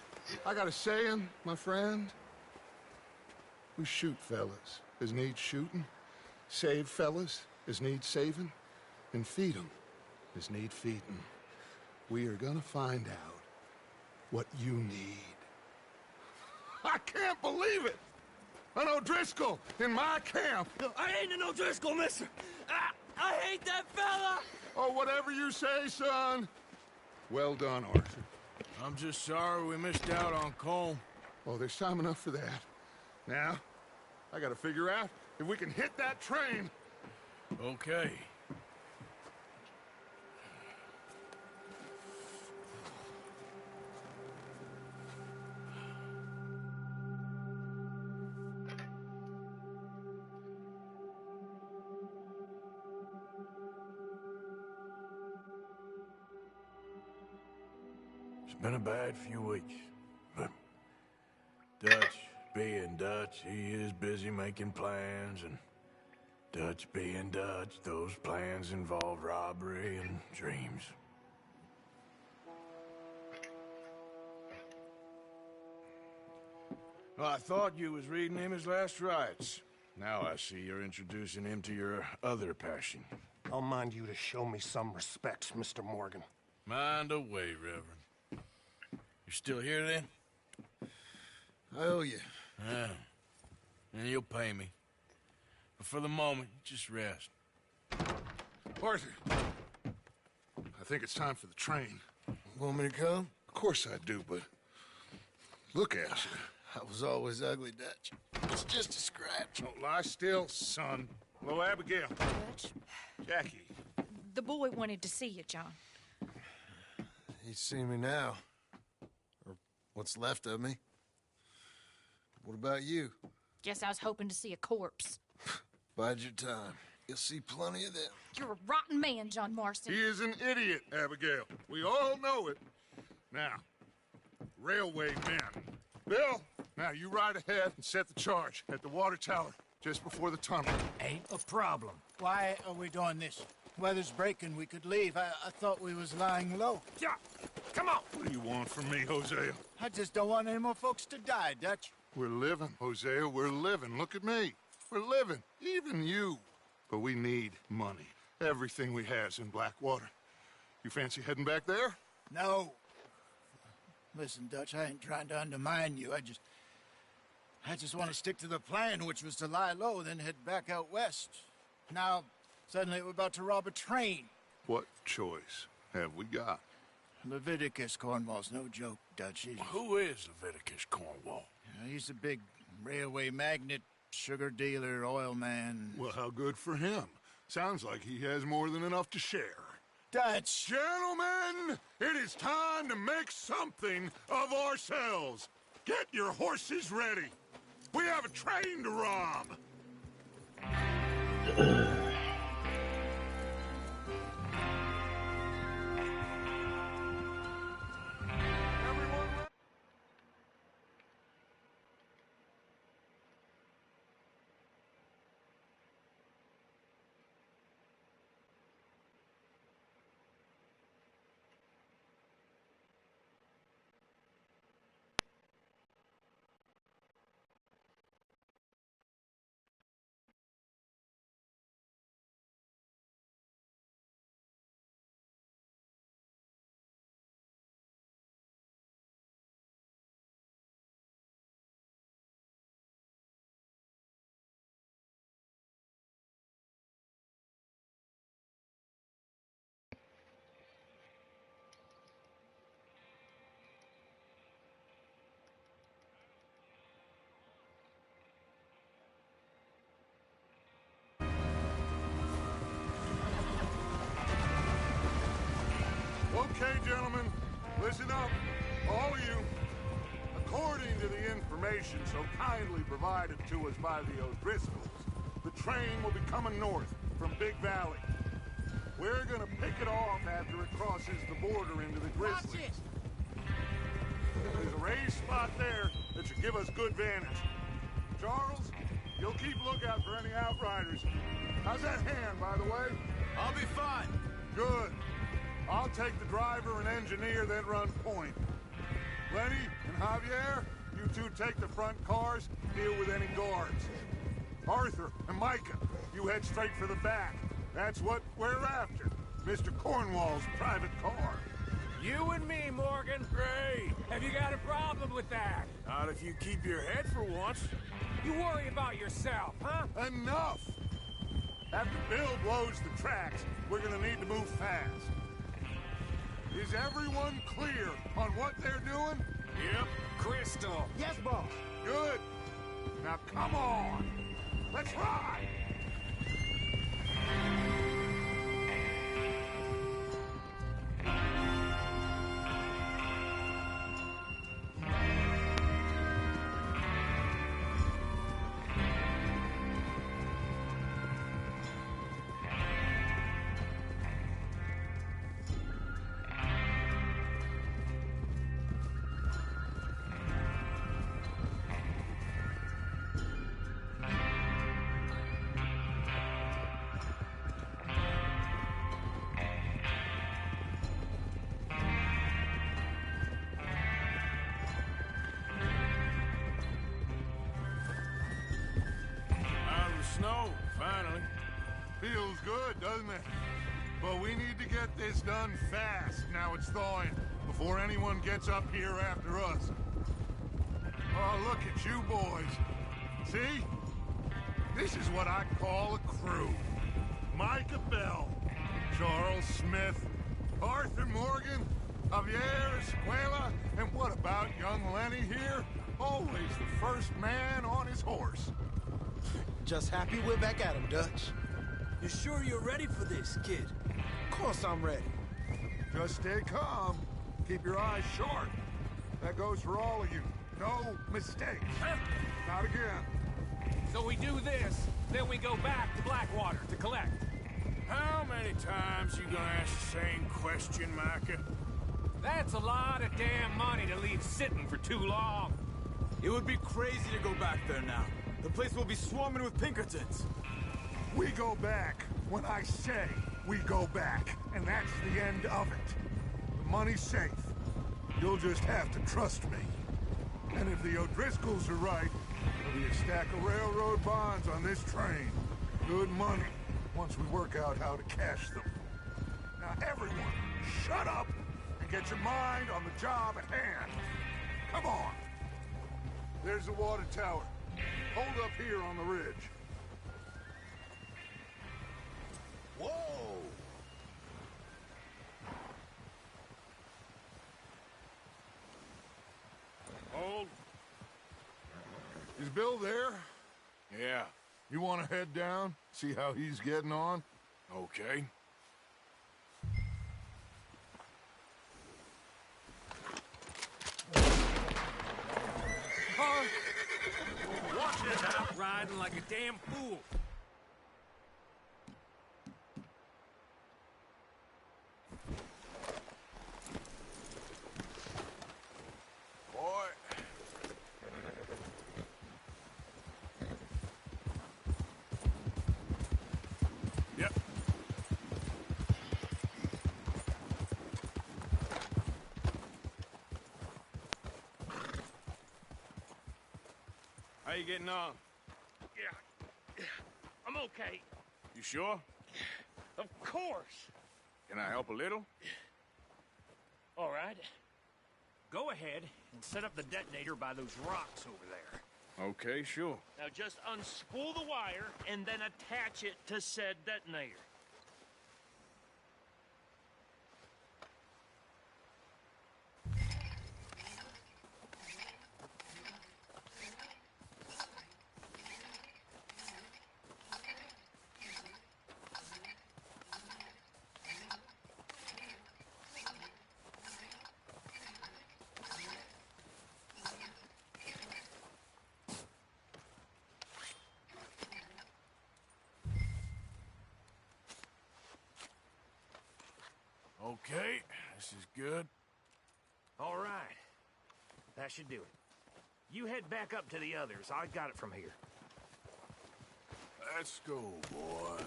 I got a saying, my friend. We shoot fellas as need shooting, save fellas as need saving, and feed 'em as need feeding. We are gonna find out what you need. I can't believe it! An O'Driscoll in my camp! I ain't an O'Driscoll, mister! I hate that fella! Oh, whatever you say, son. Well done, Arthur. I'm just sorry we missed out on Colm. Oh, there's time enough for that. Now, I gotta figure out if we can hit that train. Okay. It's been a bad few weeks, but Dutch being Dutch, he is busy making plans, and Dutch being Dutch, those plans involve robbery and dreams. Well, I thought you was reading him his last rites. Now I see you're introducing him to your other passion. I'll mind you to show me some respect, Mr. Morgan. Mind away, Reverend. You still here, then? I owe you. Yeah. And you'll pay me. But for the moment, just rest. Arthur, I think it's time for the train. Want me to come? Of course I do, but look at you. I was always ugly, Dutch. It's just a scratch. Don't lie still, son. Hello, Abigail. Dutch, Jackie. the boy wanted to see you, John. He's seen me now. Or what's left of me. What about you? Guess I was hoping to see a corpse. Bide your time. You'll see plenty of them. You're a rotten man, John Marston. He is an idiot, Abigail. We all know it. Now, railway men. Bill, now you ride ahead and set the charge at the water tower just before the tunnel. Ain't a problem. Why are we doing this? Weather's breaking. We could leave. I thought we was lying low. Yeah, come on. What do you want from me, Hosea? I just don't want any more folks to die, Dutch. We're living, Hosea. We're living. Look at me. We're living. Even you. But we need money. Everything we has in Blackwater. You fancy heading back there? No. Listen, Dutch, I ain't trying to undermine you. I just want to stick to the plan, which was to lie low, then head back out west. Now, suddenly we're about to rob a train. What choice have we got? Leviticus Cornwall's no joke, Dutch. Who is Leviticus Cornwall? He's a big railway magnate, sugar dealer, oil man. Well, how good for him. Sounds like he has more than enough to share. Dutch! Gentlemen, it is time to make something of ourselves. Get your horses ready. We have a train to rob. Okay, gentlemen, listen up, all of you. According to the information so kindly provided to us by the O'Driscolls, the train will be coming north from Big Valley. We're gonna pick it off after it crosses the border into the Grizzlies. There's a raised spot there that should give us good vantage. Charles, you'll keep lookout for any outriders. How's that hand, by the way? I'll be fine. Good. I'll take the driver and engineer, then run point. Lenny and Javier, you two take the front cars, deal with any guards. Arthur and Micah, you head straight for the back. That's what we're after. Mr. Cornwall's private car. You and me, Morgan. Great. Have you got a problem with that? Not if you keep your head for once. You worry about yourself, huh? Enough! After Bill blows the tracks, we're gonna need to move fast. Is everyone clear on what they're doing? Yep. Crystal. Yes, boss. Good. Now come on. Let's ride! Snow, finally. Feels good, doesn't it? But we need to get this done fast now it's thawing, before anyone gets up here after us. Oh, look at you boys. See? This is what I call a crew. Micah Bell, Charles Smith, Arthur Morgan, Javier Escuela, and what about young Lenny here? Always the first man on his horse. Just happy we're back at him, Dutch. You sure you're ready for this, kid? Of course I'm ready. Just stay calm. Keep your eyes sharp. That goes for all of you. No mistakes. Not again. So we do this, then we go back to Blackwater to collect. How many times you gonna ask the same question, Micah? That's a lot of damn money to leave sitting for too long. It would be crazy to go back there now. The place will be swarming with Pinkertons. We go back when I say we go back, and that's the end of it. The money's safe. You'll just have to trust me. And if the O'Driscolls are right, there'll be a stack of railroad bonds on this train. Good money, once we work out how to cash them. Now everyone, shut up and get your mind on the job at hand. Come on. There's the water tower. Hold up here on the ridge. Whoa! Hold. Is Bill there? Yeah. You want to head down, see how he's getting on? Okay. Huh? Watch it now. Riding like a damn fool. Boy. Yep. How you getting on? Yeah, I'm okay. You sure? Of course. Can I help a little? All right. Go ahead and set up the detonator by those rocks over there. Okay, sure. Now just unspool the wire and then attach it to said detonator. Okay, this is good. All right. That should do it. You head back up to the others. I got it from here. Let's go, boy.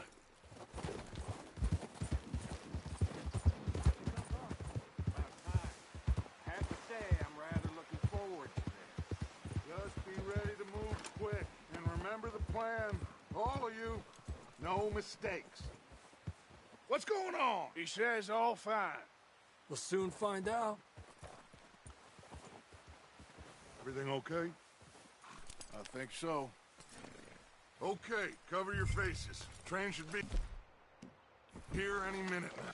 I have to say, I'm rather looking forward to this. Just be ready to move quick. And remember the plan. All of you, no mistakes. What's going on? He says all fine. We'll soon find out. Everything okay? I think so. Okay, cover your faces. Train should be here any minute now.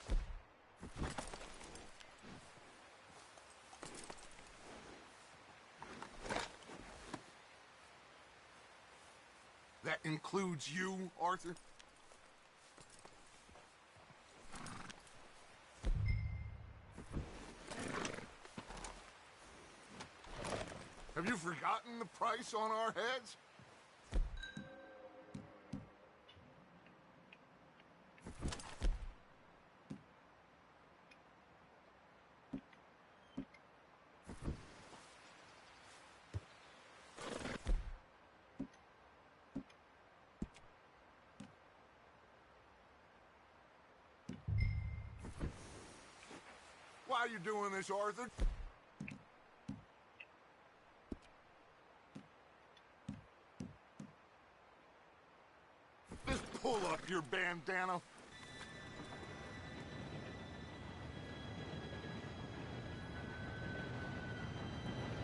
That includes you, Arthur? Have you forgotten the price on our heads? Why are you doing this, Arthur? Just pull up your bandana.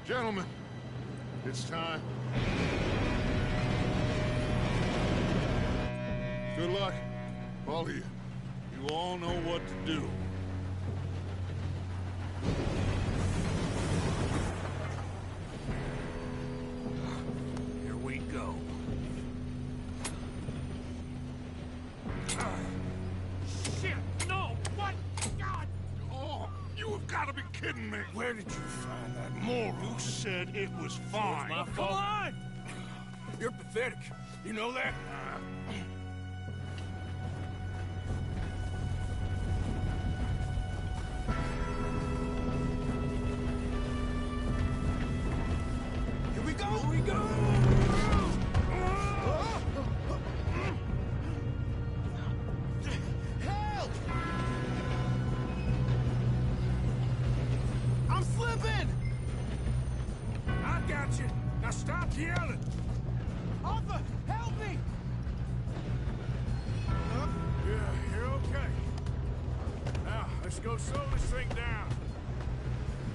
Gentlemen, it's time. Good luck, all of you. You all know what to do. Here we go. Shit! No! What? God! Oh, you have got to be kidding me! Where did you find that moron? You said it was fine. My fault. Come on! You're pathetic. You know that? Here we go! Here we go! Help! I'm slipping! I got you. Now stop yelling. Arthur, help me! Yeah, you're okay. Now, let's go slow this thing down.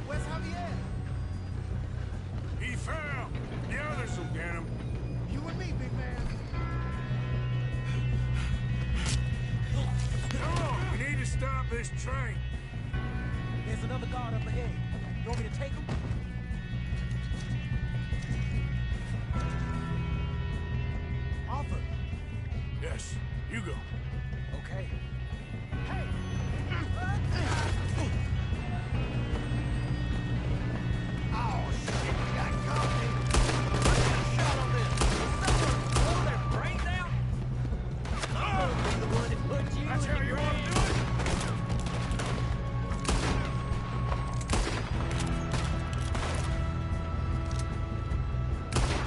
Where's Javier? He fell. The others will get him. You and me, big man. Come on, we need to stop this train. There's another guard up ahead. You want me to take him? Arthur. Yes, you go. Okay. Hey! Oh, shit, you got caught me. I got a shot on this. Blow their brains out? I'm gonna be the one that put you That's in how the you want to grave. do it?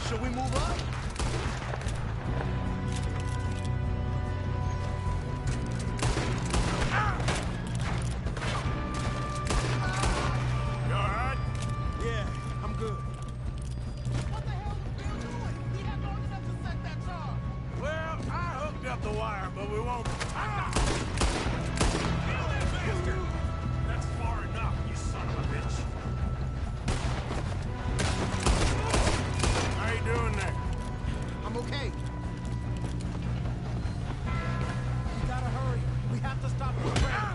Should we move up? You all right? Yeah, I'm good. What the hell are you doing? We have long enough to set that charge. Well, I hooked up the wire, but we won't... That's far enough, you son of a bitch. How you doing there? I'm okay. We gotta hurry. We have to stop the train.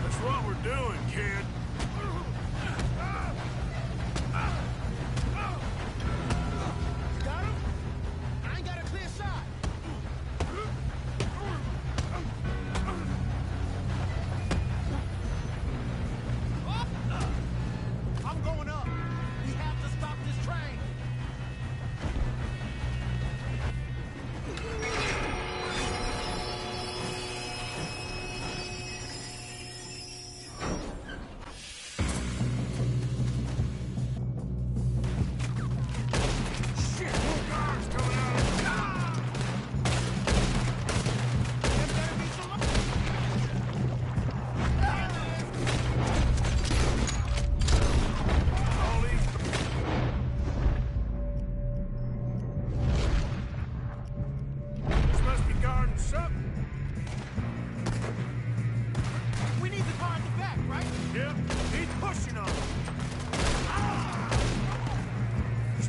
That's what we're doing, kid. You got him? I ain't got a clear shot. I'm going up. We have to stop this train.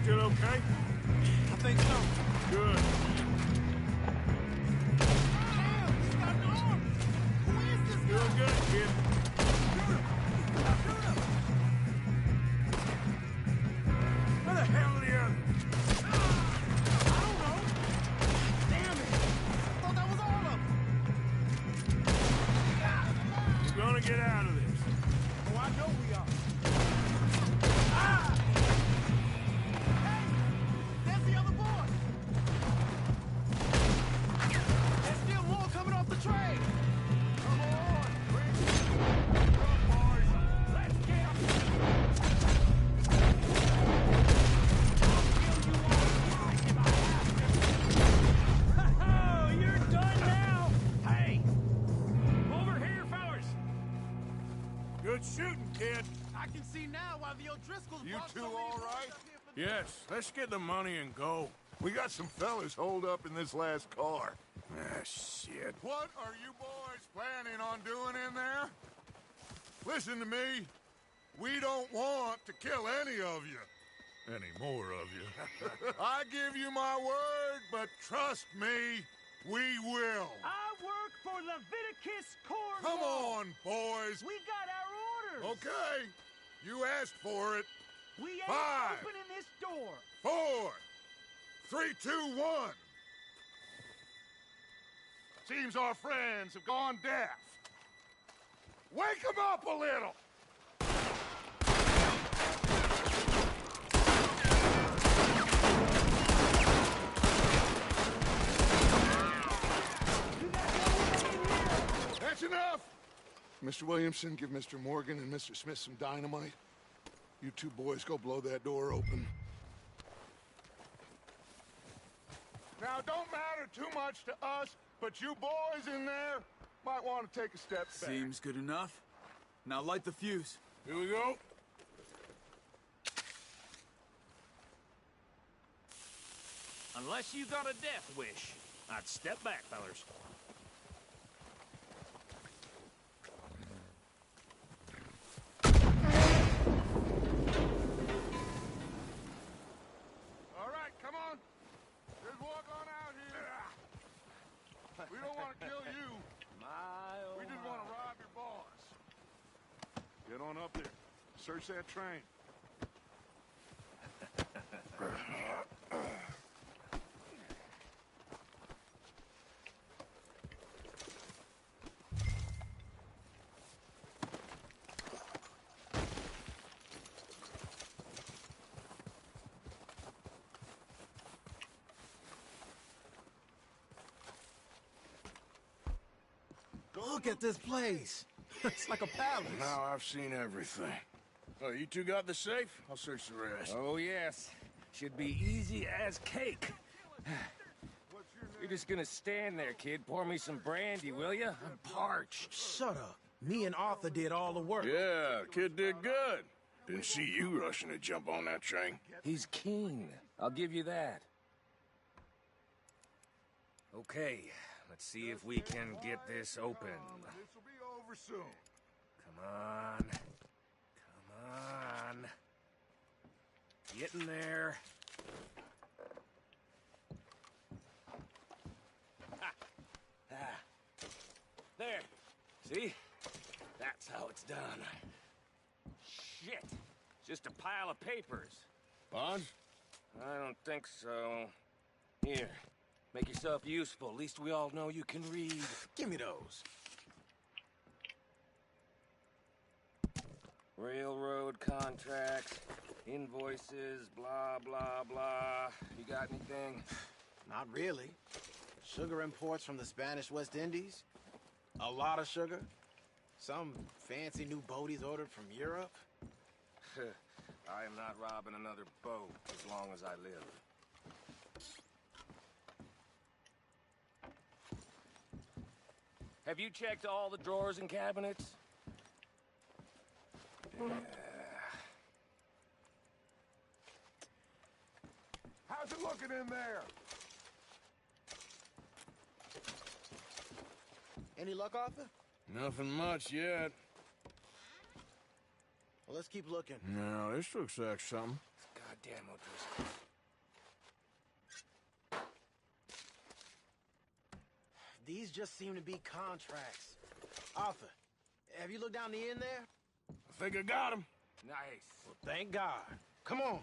still okay? I think so. Good. Damn, he's got an arm! Who is this guy? Doing good, kid. Where the hell are the others? I don't know. Damn it! I thought that was all of them. We're gonna get out of this. Oh, I know we are. Ah! Hey! There's the other boy! There's still more coming off the train! Come on! Bring it up, boys! Let's get 'em! Oh, you're done now! Hey! Over here, fellas! Good shooting, kid. I can see now why the O'Driscolls You brought two so many all boys right? up here for the- Yes, let's get the money and go. We got some fellas holed up in this last car. Ah, shit. What are you boys planning on doing in there? Listen to me. We don't want to kill any of you. Any more of you. I give you my word, but trust me, we will. I work for Leviticus Corps. Come on, boys. We got our orders. Okay. You asked for it. We ain't 5, opening this door. 4, 3, 2, 1. Seems our friends have gone deaf. Wake them up a little. That's enough. Mr. Williamson, give Mr. Morgan and Mr. Smith some dynamite. You two boys go blow that door open. Now, don't matter too much to us, but you boys in there might want to take a step back. Seems good enough. Now light the fuse. Here we go. Unless you got a death wish, I'd step back, fellers. All right, come on. Just walk on out here. We don't want to kill you. We just want to rob your boss. Get on up there. Search that train. Look at this place. It's like a palace. Now I've seen everything. Oh, you two got the safe? I'll search the rest. Oh, yes. Should be easy as cake. You're just gonna stand there, kid. Pour me some brandy, will you? I'm parched. Shut up. Me and Arthur did all the work. Yeah, kid did good. Didn't see you rushing to jump on that train. He's keen. I'll give you that. Okay, let's see if we can get this open. This will be over soon. Come on. Come on. Get in there. Ha. Ah. There. See? That's how it's done. Shit. Just a pile of papers. Bond? I don't think so. Here. Make yourself useful. At least we all know you can read. Give me those. Railroad contracts, invoices, blah, blah, blah. You got anything? Not really. Sugar imports from the Spanish West Indies. A lot of sugar. Some fancy new boat he's ordered from Europe. I am not robbing another boat as long as I live. Have you checked all the drawers and cabinets? How's it looking in there? Any luck, Arthur? Nothing much yet. Well, let's keep looking. No, this looks like something. Goddamn O'Driscoll. These just seem to be contracts. Arthur, have you looked down the end there? I think I got him. Nice. Well, thank God. Come on.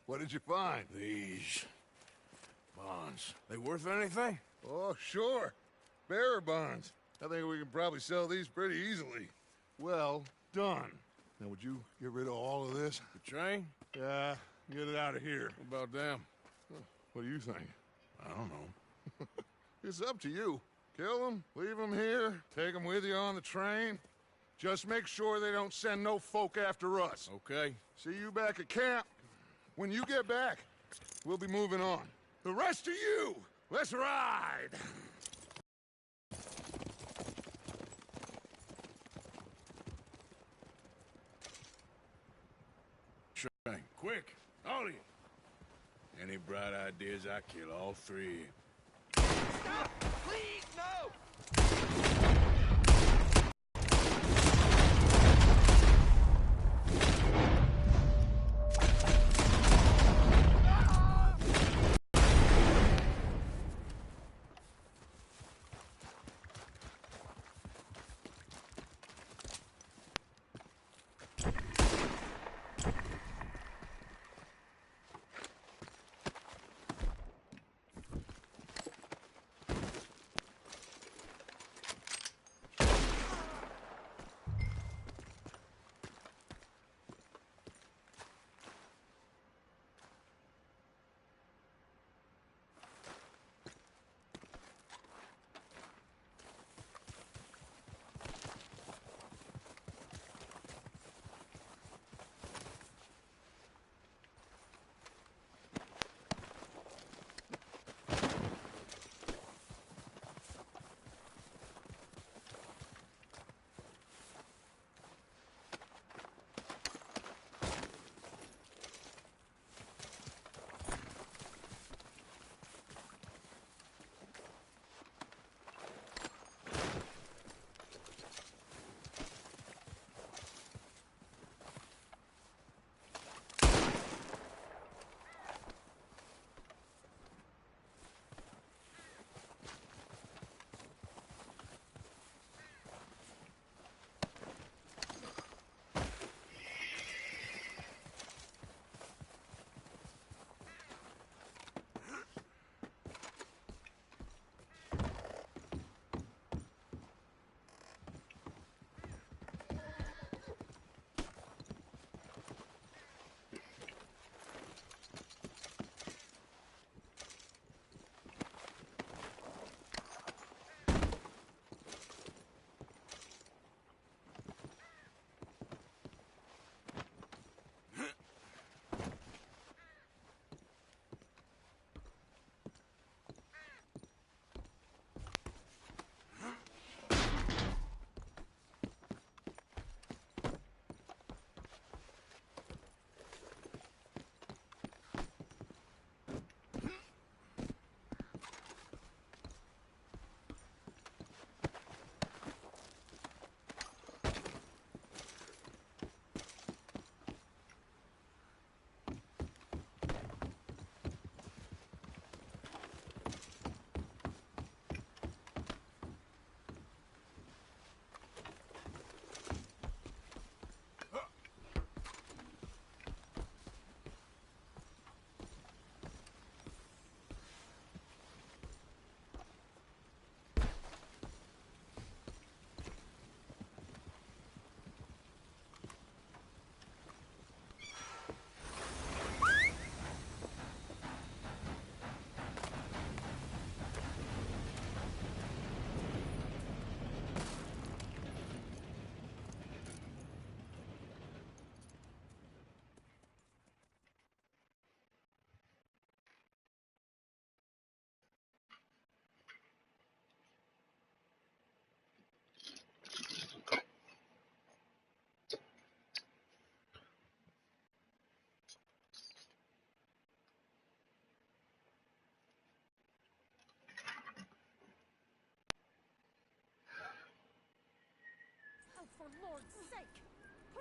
What did you find? These bonds. They worth anything? Oh, sure. Bearer bonds. I think we can probably sell these pretty easily. Well done. Now, would you get rid of all of this? The train? Yeah, get it out of here. What about them? What do you think? I don't know. It's up to you. Kill them, leave them here, take them with you on the train. Just make sure they don't send no folk after us. Okay. See you back at camp. When you get back, we'll be moving on. The rest of you, let's ride! Train. Quick! All of you! Any bright ideas, I kill all three. Stop! Please, no!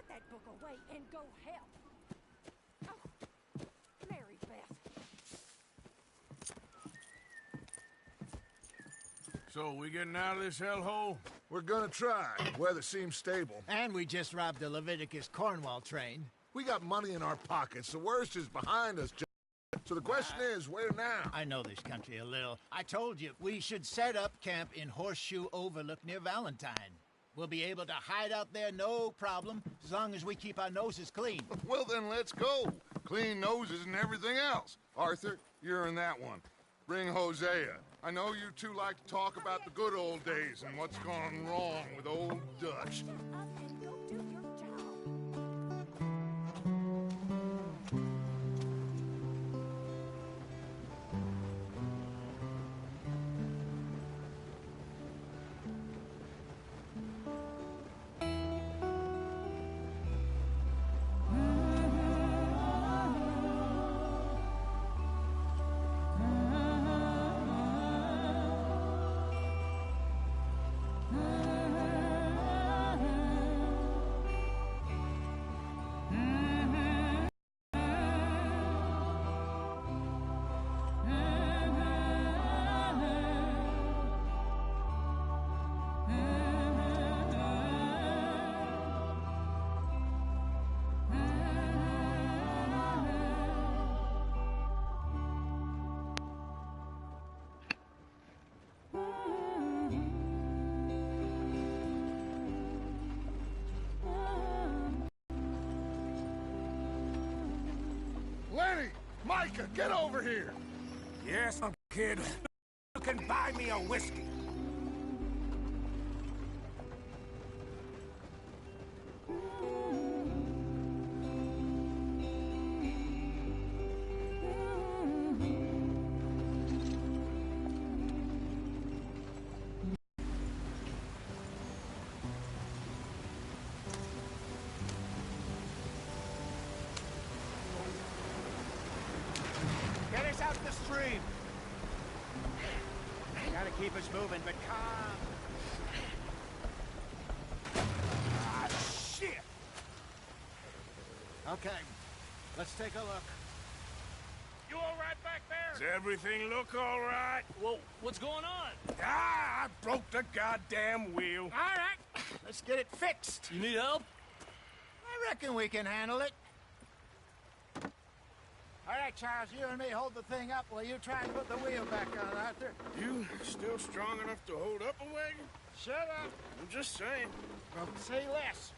Put that book away and go help. Oh, Mary Beth. So, we getting out of this hellhole? We're gonna try. Weather seems stable. And we just robbed the Leviticus Cornwall train. We got money in our pockets. The worst is behind us, so the question is, where now? I know this country a little. I told you, we should set up camp in Horseshoe Overlook near Valentine. We'll be able to hide out there, no problem, as long as we keep our noses clean. Well, then let's go. Clean noses and everything else. Arthur, you're in that one. Bring Hosea. I know you two like to talk about the good old days and what's gone wrong with old Dutch. Lenny! Micah, get over here! Yes, kid. You can buy me a whiskey. Get us out the stream. Gotta keep us moving, but calm. Ah, shit! Okay, let's take a look. You all right back there? Does everything look all right? Well, what's going on? Ah, I broke the goddamn wheel. All right, let's get it fixed. You need help? I reckon we can handle it. All right, Charles, you and me hold the thing up while you try and put the wheel back on, Arthur. You still strong enough to hold up a wagon? Shut up. I'm just saying. Well, say less.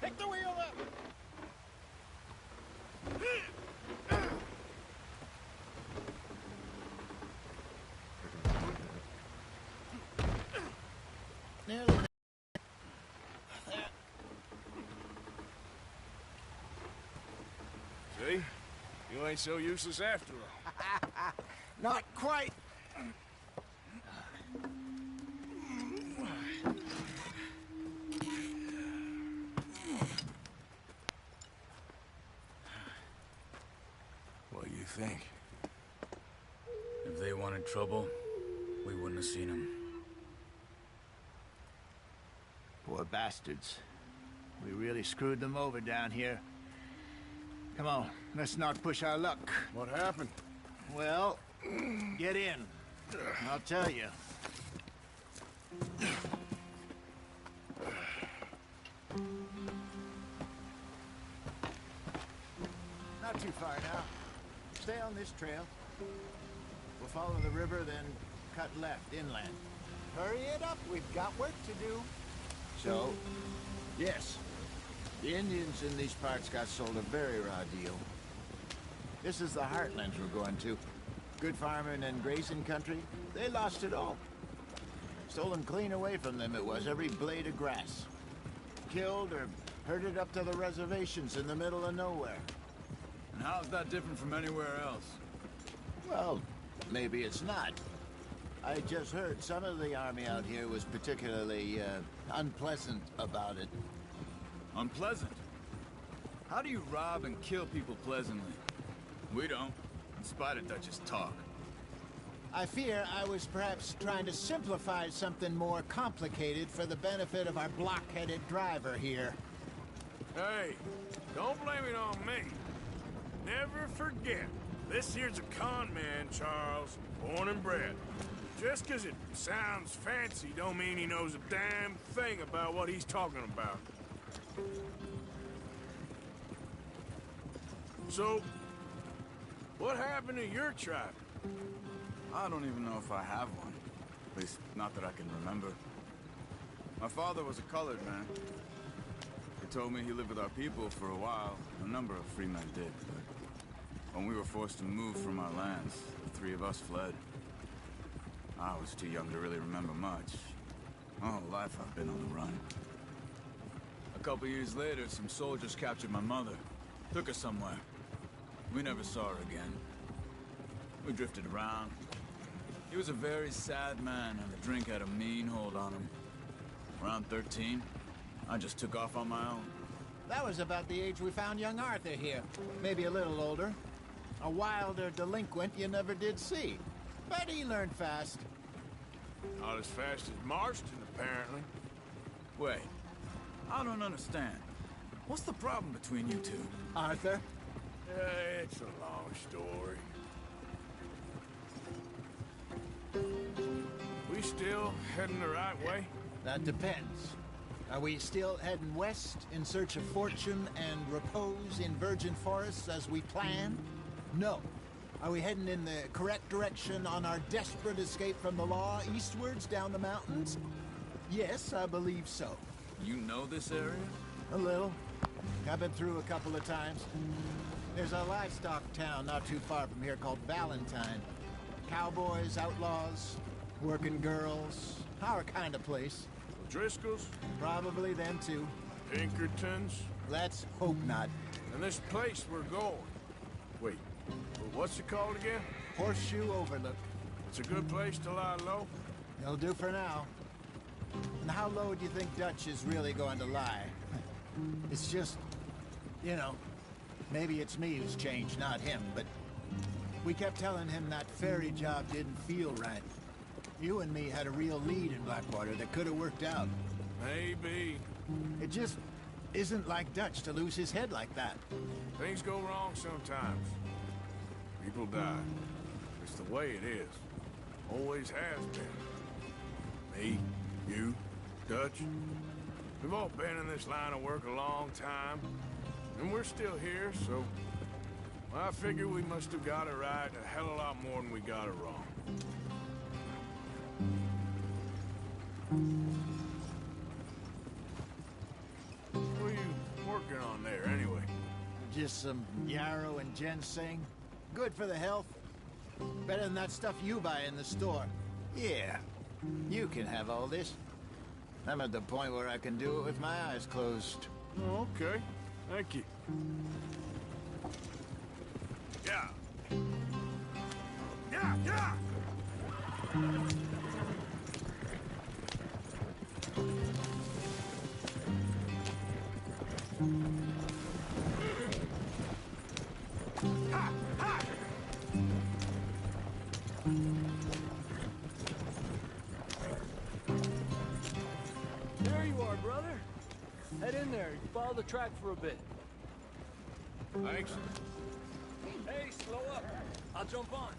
Pick the wheel up. Nearly. See? You ain't so useless after all. Not quite. What do you think? If they wanted trouble, we wouldn't have seen them. Poor bastards. We really screwed them over down here. Come on, let's not push our luck. What happened? Well, get in. I'll tell you. Not too far now. Stay on this trail. We'll follow the river, then cut left inland. Hurry it up, we've got work to do. So, yes, the Indians in these parts got sold a very raw deal. This is the heartlands we're going to. Good farming and grazing country, they lost it all. Stolen clean away from them it was, every blade of grass. Killed or herded up to the reservations in the middle of nowhere. And how's that different from anywhere else? Well, maybe it's not. I just heard some of the army out here was particularly, unpleasant about it. Unpleasant? How do you rob and kill people pleasantly? We don't, in spite of Dutch's talk. I fear I was perhaps trying to simplify something more complicated for the benefit of our block-headed driver here. Hey, don't blame it on me. Never forget, this here's a con man, Charles, born and bred. Just 'cause it sounds fancy don't mean he knows a damn thing about what he's talking about. So, what happened to your tribe? I don't even know if I have one. At least, not that I can remember. My father was a colored man. He told me he lived with our people for a while. A number of free men did, but when we were forced to move from our lands, the three of us fled. I was too young to really remember much. My whole life I've been on the run. A couple years later, some soldiers captured my mother. Took her somewhere. We never saw her again. We drifted around. He was a very sad man, and the drink had a mean hold on him. Around 13, I just took off on my own. That was about the age we found young Arthur here. Maybe a little older. A wilder delinquent you never did see. But he learned fast. Not as fast as Marston, apparently. Wait, I don't understand. What's the problem between you two? Arthur? It's a long story. We still heading the right way? That depends. Are we still heading west in search of fortune and repose in virgin forests as we planned? No. Are we heading in the correct direction on our desperate escape from the law eastwards down the mountains? Yes, I believe so. You know this area? A little. I've been through a couple of times. There's a livestock town not too far from here called Valentine. Cowboys, outlaws, working girls, our kind of place. Driscoll's? Probably them too. Pinkertons? Let's hope not. And this place we're going. Wait, what's it called again? Horseshoe Overlook. It's a good place to lie low? It'll do for now. And how low do you think Dutch is really going to lie? It's just, you know, maybe it's me who's changed, not him, but we kept telling him that ferry job didn't feel right. You and me had a real lead in Blackwater that could have worked out. Maybe. It just isn't like Dutch to lose his head like that. Things go wrong sometimes. People die. It's the way it is. Always has been. Me, you, Dutch. We've all been in this line of work a long time. And we're still here, so... I figure we must have got it right a hell of a lot more than we got it wrong. What are you working on there, anyway? Just some yarrow and ginseng. Good for the health. Better than that stuff you buy in the store. Yeah, you can have all this. I'm at the point where I can do it with my eyes closed. Oh, okay. Thank you. Yeah. Yeah, yeah! Ha! Ha! There you are, brother. Head in there. Follow the track for a bit. Thanks. Hey, slow up. I'll jump on.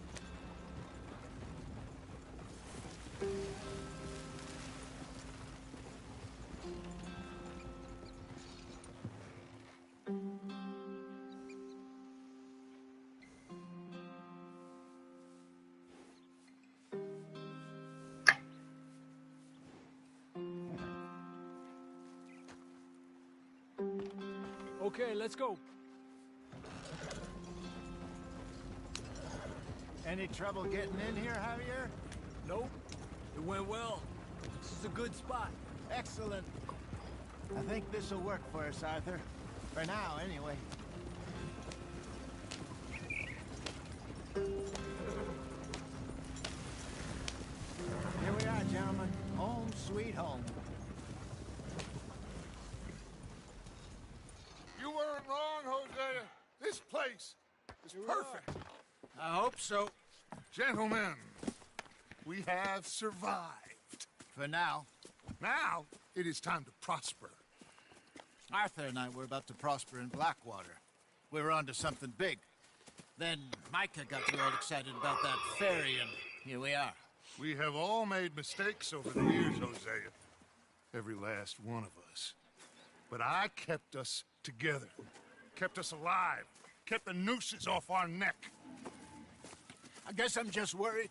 Okay, let's go. Any trouble getting in here, Javier? Nope. It went well. This is a good spot. Excellent. I think this will work for us, Arthur. For now, anyway. Here we are, gentlemen. Home sweet home. You weren't wrong, Hosea. This place is perfect. I hope so. Gentlemen, We have survived. For now. Now, it is time to prosper. Arthur and I were about to prosper in Blackwater. We were onto something big. Then Micah got you all excited about that ferry, and here we are. We have all made mistakes over the years, Hosea. Every last one of us. But I kept us together. Kept us alive. Kept the nooses off our neck. I guess I'm just worried.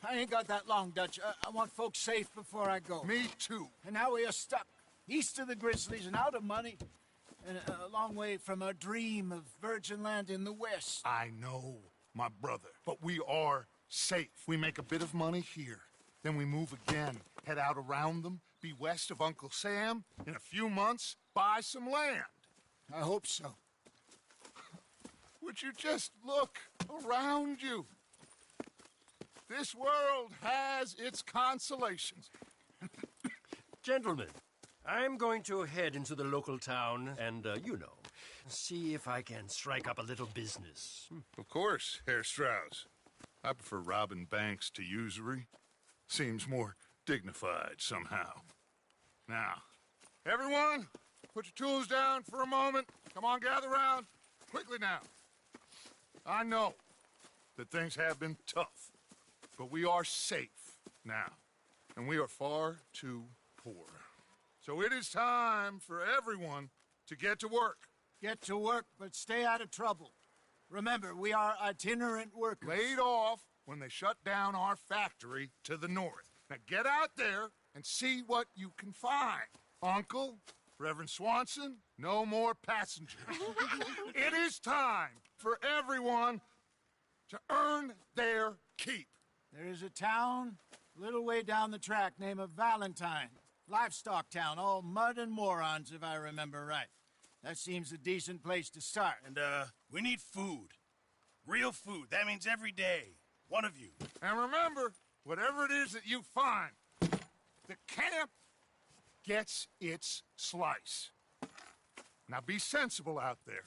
I ain't got that long, Dutch. I want folks safe before I go. Me too. And now we are stuck. East of the Grizzlies and out of money. And a long way from our dream of virgin land in the west. I know, my brother. But we are safe. We make a bit of money here. Then we move again. Head out around them. Be west of Uncle Sam. In a few months, buy some land. I hope so. Would you just look around you? This world has its consolations. Gentlemen, I'm going to head into the local town and, see if I can strike up a little business. Of course, Herr Strauss. I prefer robbing banks to usury. Seems more dignified somehow. Now, everyone, put your tools down for a moment. Come on, gather round. Quickly now. I know that things have been tough, but we are safe now, and we are far too poor. So it is time for everyone to get to work. Get to work, but stay out of trouble. Remember, we are itinerant workers. Laid off when they shut down our factory to the north. Now get out there and see what you can find. Uncle, Reverend Swanson, no more passengers. It is time for everyone to earn their keep. There is a town a little way down the track named Valentine. Livestock town, all mud and morons, if I remember right. That seems a decent place to start. And, we need food. Real food. That means every day. One of you. And remember, whatever it is that you find, the camp gets its slice. Now be sensible out there.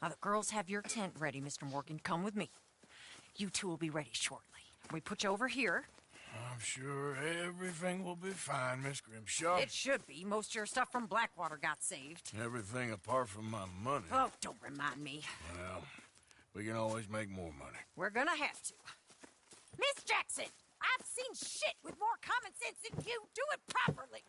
Now the girls have your tent ready, Mr. Morgan. Come with me. You two will be ready shortly. We put you over here. I'm sure everything will be fine, Miss Grimshaw. It should be. Most of your stuff from Blackwater got saved. Everything apart from my money. Oh, don't remind me. Well, we can always make more money. We're gonna have to. Miss Jackson, I've seen shit with more common sense than you. Do it properly.